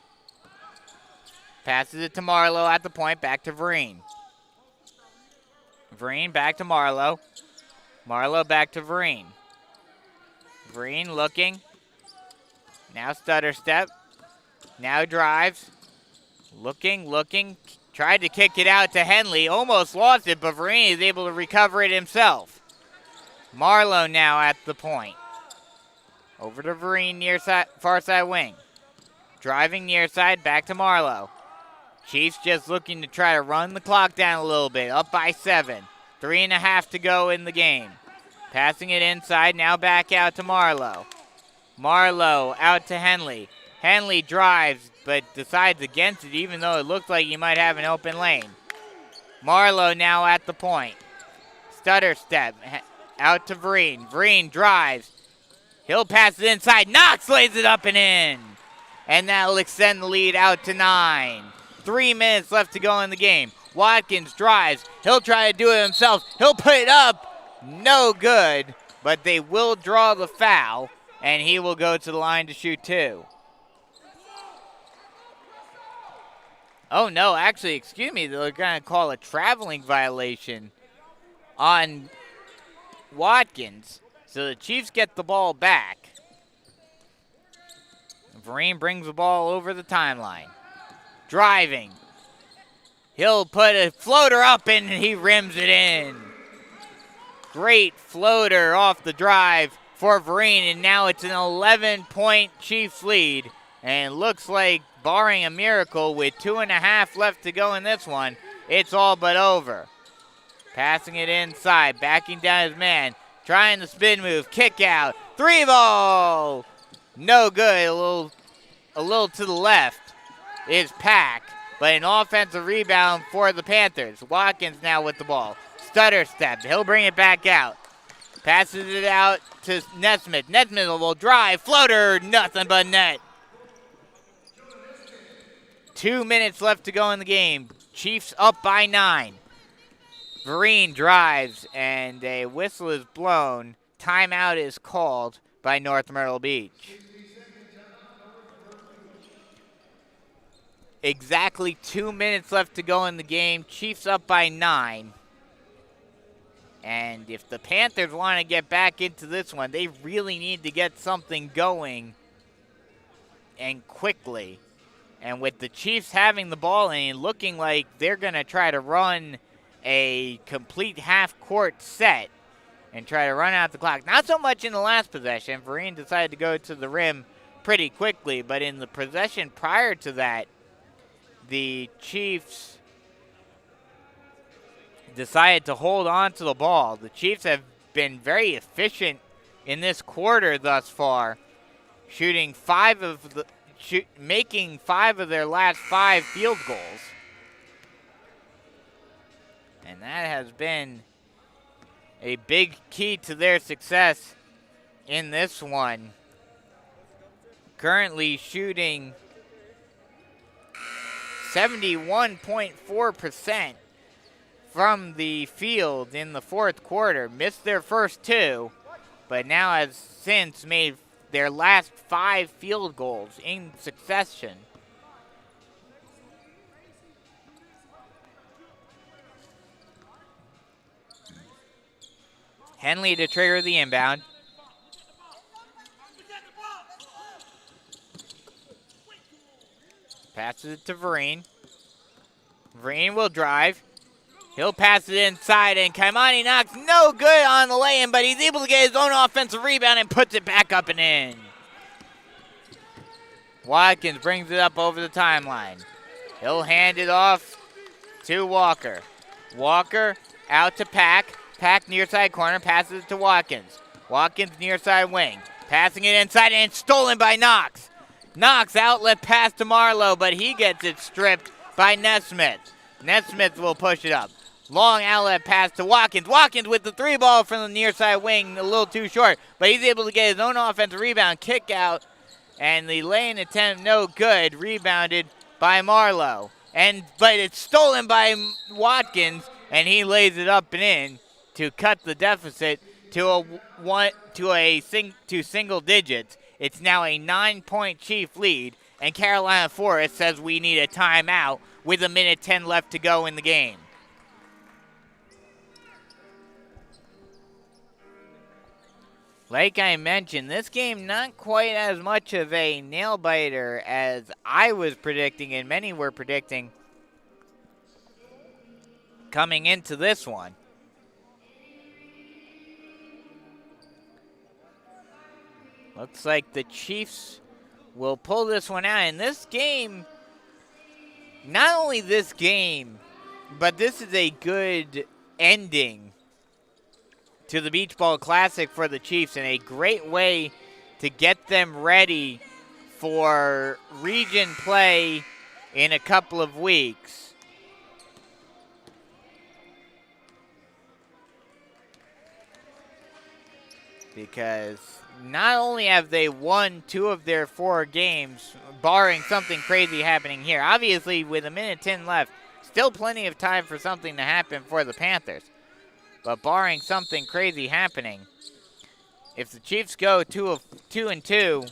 Passes it to Marlowe at the point, back to Vereen. Vereen back to Marlowe. Marlowe back to Vereen. Vereen looking. Now stutter step. Now drives. Looking. Tried to kick it out to Henley. Almost lost it, but Vereen is able to recover it himself. Marlowe now at the point. Over to Vereen near side, far side wing. Driving near side, back to Marlowe. Chiefs just looking to try to run the clock down a little bit. Up by 7. 3.5 to go in the game. Passing it inside, now back out to Marlowe. Marlowe out to Henley. Henley drives, but decides against it, even though it looked like he might have an open lane. Marlowe now at the point. Stutter step, out to Vereen. Vereen drives. He'll pass it inside. Knox lays it up and in. And that'll extend the lead out to 9. 3 minutes left to go in the game. Watkins drives. He'll try to do it himself. He'll put it up. No good, but they will draw the foul, and he will go to the line to shoot 2. Oh, no, actually, excuse me, they're going to call a traveling violation on Watkins. So the Chiefs get the ball back. Vereen brings the ball over the timeline. Driving. He'll put a floater up and he rims it in. Great floater off the drive for Vereen, and now it's an 11-point Chiefs lead. And it looks like, barring a miracle, with 2.5 left to go in this one, it's all but over. Passing it inside, backing down his man, trying the spin move, kick out, 3 ball! No good, a little to the left is Pack, but an offensive rebound for the Panthers. Watkins now with the ball. Stutter step. He'll bring it back out. Passes it out to Nesmith. Nesmith will drive. Floater. Nothing but net. 2 minutes left to go in the game. Chiefs up by 9. Vereen drives, and a whistle is blown. Timeout is called by North Myrtle Beach. Exactly 2 minutes left to go in the game. Chiefs up by 9. And if the Panthers want to get back into this one, they really need to get something going and quickly. And with the Chiefs having the ball and looking like they're going to try to run a complete half-court set and try to run out the clock. Not so much in the last possession. Vereen decided to go to the rim pretty quickly, but in the possession prior to that, the Chiefs decided to hold on to the ball. The Chiefs have been very efficient in this quarter thus far, making 5 of their last 5 field goals. And that has been a big key to their success in this one. Currently shooting 71.4% from the field in the fourth quarter. Missed their first 2, but now has since made their last 5 field goals in succession. Henley to trigger the inbound. Passes it to Vereen. Vereen will drive. He'll pass it inside, and Kaimani Knox no good on the lay-in, but he's able to get his own offensive rebound and puts it back up and in. Watkins brings it up over the timeline. He'll hand it off to Walker. Walker out to Pack. Pack near side corner, passes it to Watkins. Watkins near side wing. Passing it inside, and it's stolen by Knox. Knox outlet pass to Marlowe, but he gets it stripped by Nesmith. Nesmith will push it up. Long outlet pass to Watkins. Watkins with the three ball from the near side wing, a little too short, but he's able to get his own offensive rebound, kick out, and the lane attempt no good, rebounded by Marlowe. But it's stolen by Watkins, and he lays it up and in to cut the deficit to single digits. It's now a 9-point Chief lead, and Carolina Forest says we need a timeout with 1:10 left to go in the game. Like I mentioned, this game not quite as much of a nail-biter as I was predicting and many were predicting coming into this one. Looks like the Chiefs will pull this one out. And this game, not only this game, but this is a good ending to the Beach Ball Classic for the Chiefs and a great way to get them ready for region play in a couple of weeks. Because not only have they won 2 of their 4 games, barring something crazy happening here, obviously with 1:10 left, still plenty of time for something to happen for the Panthers. But barring something crazy happening, if the Chiefs go 2-2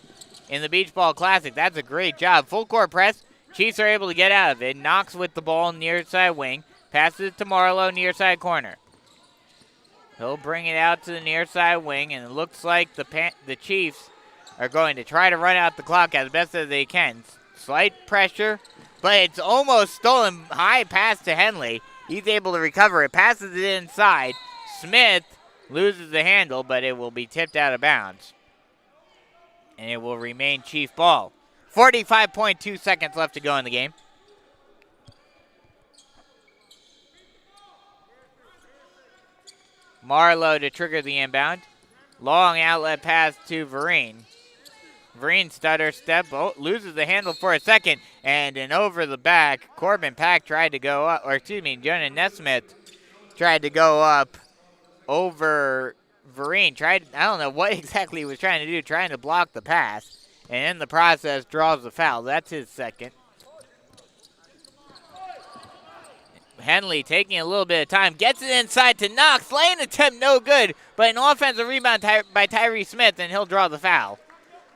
in the Beach Ball Classic, that's a great job. Full court press. Chiefs are able to get out of it. Knox with the ball near side wing. Passes it to Marlowe near side corner. He'll bring it out to the near side wing, and it looks like the Chiefs are going to try to run out the clock as best as they can. Slight pressure, but it's almost stolen. High pass to Henley. He's able to recover it. Passes it inside. Smith loses the handle, but it will be tipped out of bounds. And it will remain Chief ball. 45.2 seconds left to go in the game. Marlowe to trigger the inbound. Long outlet pass to Vereen. Vereen stutter step, loses the handle for a second, and an over the back. Corbin Pack tried to go up, Jonah Nesmith tried to go up over Vereen. I don't know what exactly he was trying to do, trying to block the pass, and in the process draws the foul. That's his second. Henley taking a little bit of time, gets it inside to Knox. Lane attempt no good, but an offensive rebound by Tyree Smith, and he'll draw the foul.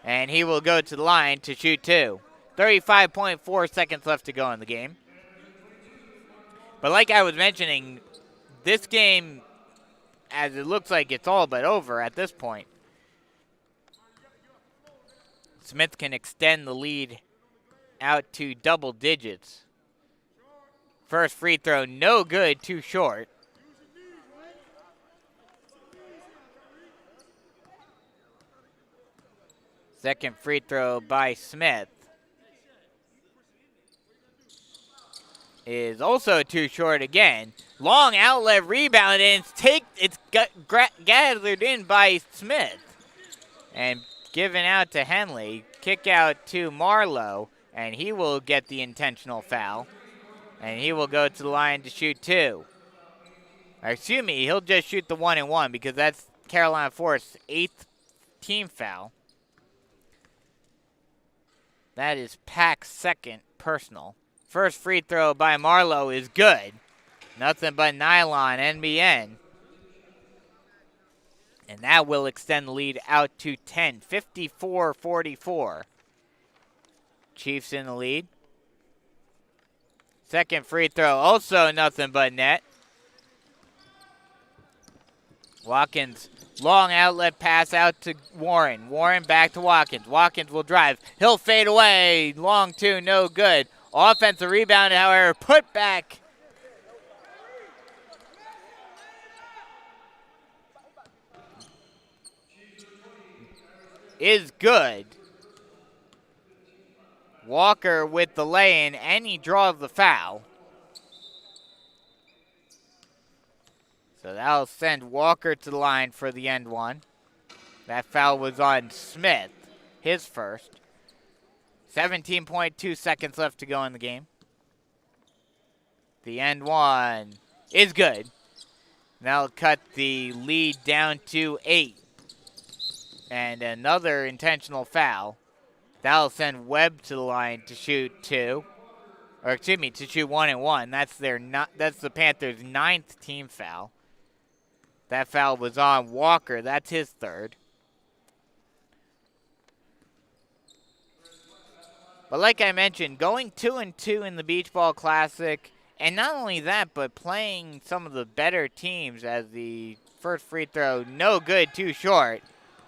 And he will go to the line to shoot 2. 35.4 seconds left to go in the game. But like I was mentioning, this game, as it looks like it's all but over at this point, Smith can extend the lead out to double digits. First free throw, no good, too short. Second free throw by Smith is also too short again. Long outlet rebound, and it's gathered in by Smith. And given out to Henley. Kick out to Marlowe, and he will get the intentional foul. And he will go to the line to shoot 2. Or excuse me, he'll just shoot the 1-and-1 because that's Carolina Forest's 8th team foul. That is Pack's second personal. First free throw by Marlowe is good. Nothing but nylon, NBN. And that will extend the lead out to 10, 54-44. Chiefs in the lead. Second free throw, also nothing but net. Watkins, long outlet pass out to Warren. Warren back to Watkins. Watkins will drive. He'll fade away. Long 2, no good. Offensive rebound, however, put back is good. Walker with the lay-in, and he draws the foul. So that'll send Walker to the line for the end one. That foul was on Smith, his first. 17.2 seconds left to go in the game. The end one is good. That'll cut the lead down to 8. And another intentional foul. That'll send Webb to the line to shoot 2. Or excuse me, to shoot 1 and 1. That's the Panthers' 9th team foul. That foul was on Walker. That's his third. But like I mentioned, going 2-2 in the Beach Ball Classic, and not only that, but playing some of the better teams as the first free throw, no good, too short.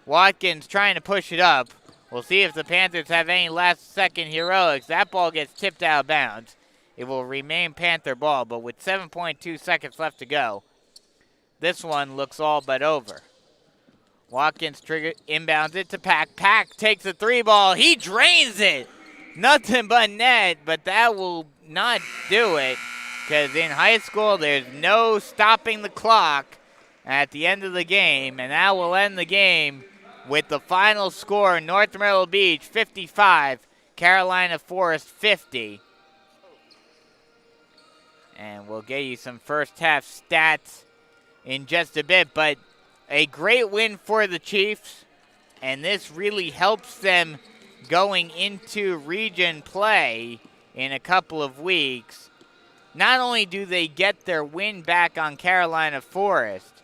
Watkins trying to push it up. We'll see if the Panthers have any last-second heroics. That ball gets tipped out of bounds. It will remain Panther ball, but with 7.2 seconds left to go, this one looks all but over. Watkins inbounds it to Pack. Pack takes a 3 ball. He drains it. Nothing but net, but that will not do it because in high school there's no stopping the clock at the end of the game, and that will end the game with the final score, North Myrtle Beach 55, Carolina Forest 50. And we'll get you some first half stats in just a bit, but a great win for the Chiefs, and this really helps them going into region play in a couple of weeks. Not only do they get their win back on Carolina Forest,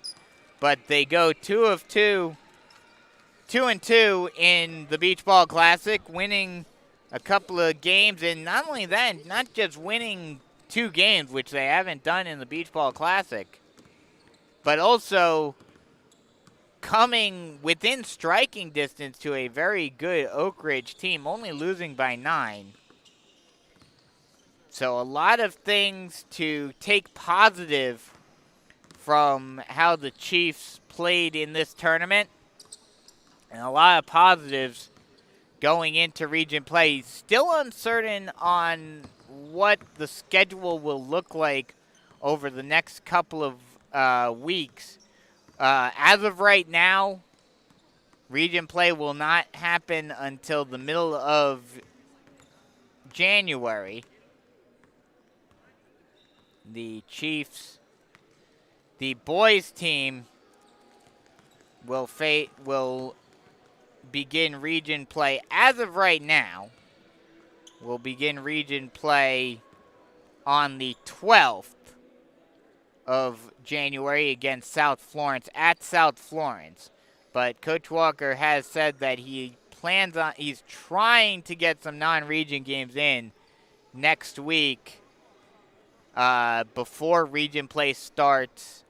but they go 2-2 in the Beach Ball Classic, winning a couple of games, and not only that, not just winning 2 games, which they haven't done in the Beach Ball Classic, but also coming within striking distance to a very good Oak Ridge team, only losing by 9. So a lot of things to take positive from how the Chiefs played in this tournament, and a lot of positives going into region play. Still uncertain on what the schedule will look like over the next couple of weeks. As of right now, region play will not happen until the middle of January. The Chiefs, the boys team will begin region play as of right now. Will begin region play on the 12th of January against South Florence at South Florence. But Coach Walker has said that he's trying to get some non-region games in next week before region play starts.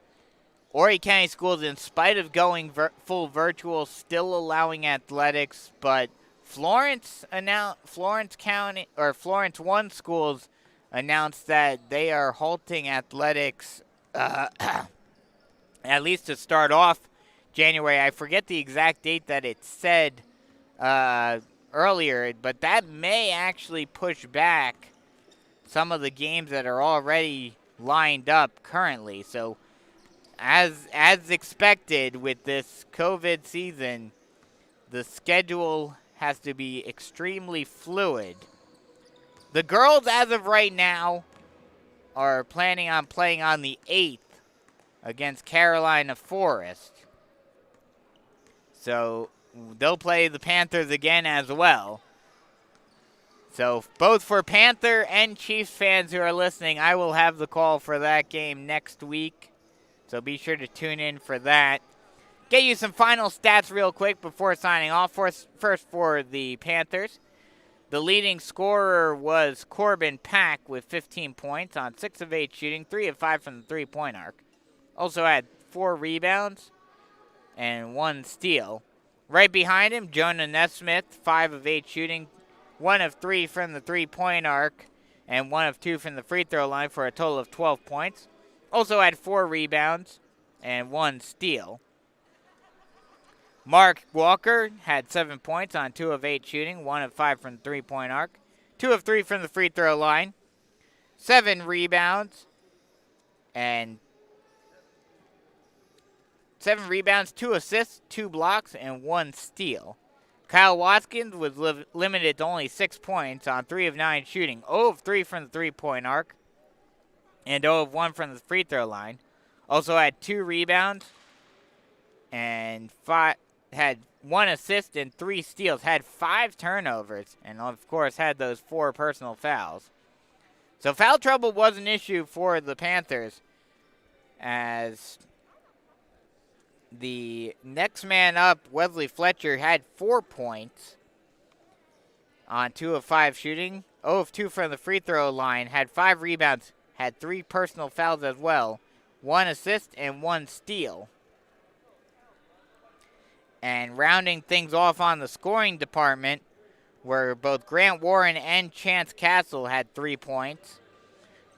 Horry County Schools, in spite of going full virtual, still allowing athletics, but Florence County or Florence 1 schools announced that they are halting athletics at least to start off January. I forget the exact date that it said earlier, but that may actually push back some of the games that are already lined up currently. So as expected with this COVID season, the schedule has to be extremely fluid. The girls, as of right now, are planning on playing on the 8th against Carolina Forest. So they'll play the Panthers again as well. So both for Panther and Chiefs fans who are listening, I will have the call for that game next week. So be sure to tune in for that. Get you some final stats real quick before signing off. First for the Panthers. The leading scorer was Corbin Pack with 15 points on 6 of 8 shooting, 3 of 5 from the three-point arc. Also had 4 rebounds and 1 steal. Right behind him, Jonah Nesmith, 5 of 8 shooting, 1 of 3 from the three-point arc, and 1 of 2 from the free throw line for a total of 12 points. Also had 4 rebounds and 1 steal. Mark Walker had 7 points on 2 of 8 shooting, 1 of 5 from the three-point arc, 2 of 3 from the free throw line, 7 rebounds, 2 assists, 2 blocks, and 1 steal. Kyle Watkins was limited to only 6 points on 3 of 9 shooting, 0 of 3 from the three-point arc, and 0 of 1 from the free throw line. Also had 2 rebounds and had 1 assist and 3 steals, had 5 turnovers, and of course had those 4 personal fouls. So foul trouble was an issue for the Panthers, as the next man up, Wesley Fletcher, had 4 points on 2 of 5 shooting, 0 of 2 from the free throw line, had 5 rebounds, had 3 personal fouls as well, 1 assist and 1 steal. And rounding things off on the scoring department were both Grant Warren and Chance Castle had 3 points,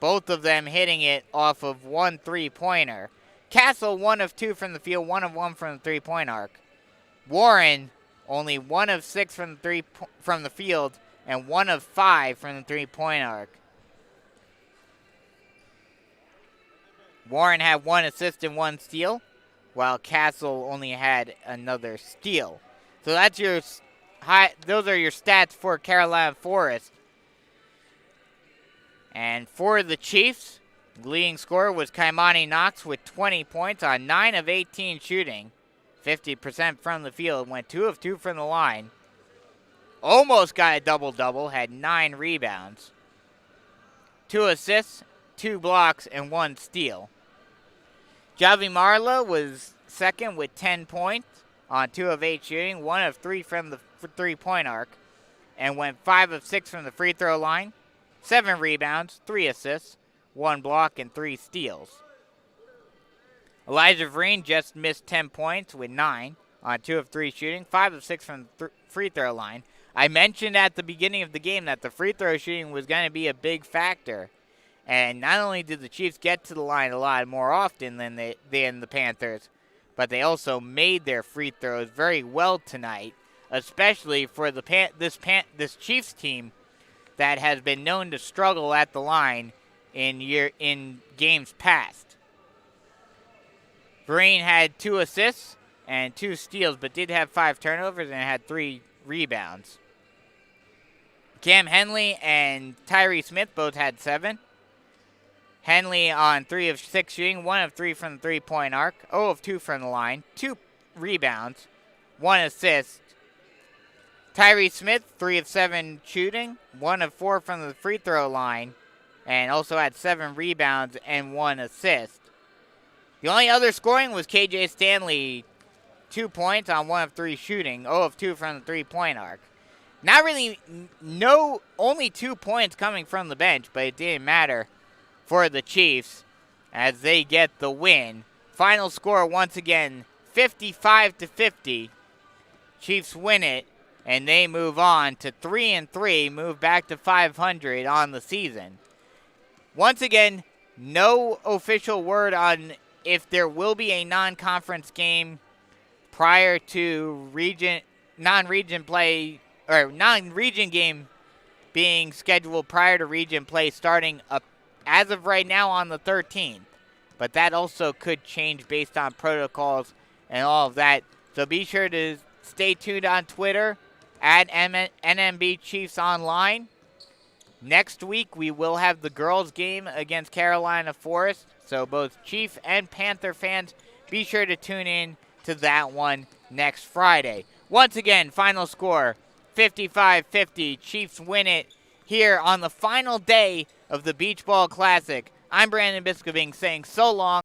both of them hitting it off of 1 3-pointer. Castle 1 of 2 from the field, 1 of 1 from the three-point arc. Warren only 1 of 6 from the field and 1 of 5 from the three-point arc. Warren had 1 assist and 1 steal, while Castle only had another steal. So that's those are your stats for Carolina Forest. And for the Chiefs, the leading scorer was Kaimani Knox with 20 points on 9 of 18 shooting, 50% from the field, went 2 of 2 from the line. Almost got a double-double, had 9 rebounds, 2 assists, 2 blocks, and 1 steal. Javi Marla was second with 10 points on 2 of 8 shooting, 1 of 3 from the three-point arc, and went 5 of 6 from the free throw line, 7 rebounds, 3 assists, 1 block, and 3 steals. Elijah Vereen just missed 10 points with 9 on 2 of 3 shooting, 5 of 6 from the free throw line. I mentioned at the beginning of the game that the free throw shooting was going to be a big factor. And not only did the Chiefs get to the line a lot more often than the Panthers, but they also made their free throws very well tonight, especially for this Chiefs team that has been known to struggle at the line in games past. Vereen had 2 assists and 2 steals, but did have 5 turnovers and had 3 rebounds. Cam Henley and Tyree Smith both had 7. Henley on 3 of 6 shooting, 1 of 3 from the three-point arc, 0 of 2 from the line, 2 rebounds, 1 assist. Tyree Smith, 3 of 7 shooting, 1 of 4 from the free throw line, and also had 7 rebounds and 1 assist. The only other scoring was KJ Stanley, 2 points on 1 of 3 shooting, 0 of 2 from the three-point arc. Not really, only 2 points coming from the bench, but it didn't matter for the Chiefs as they get the win. Final score once again, 55-50. Chiefs win it, and they move on to 3-3, move back to 500 on the season. Once again, no official word on if there will be a non-conference game prior to non-region game being scheduled prior to region play starting up as of right now on the 13th. But that also could change based on protocols and all of that. So be sure to stay tuned on Twitter at NMB Chiefs Online. Next week, we will have the girls' game against Carolina Forest. So both Chief and Panther fans, be sure to tune in to that one next Friday. Once again, final score, 55-50. Chiefs win it here on the final day of the Beach Ball Classic. I'm Brandon Biscobing saying so long.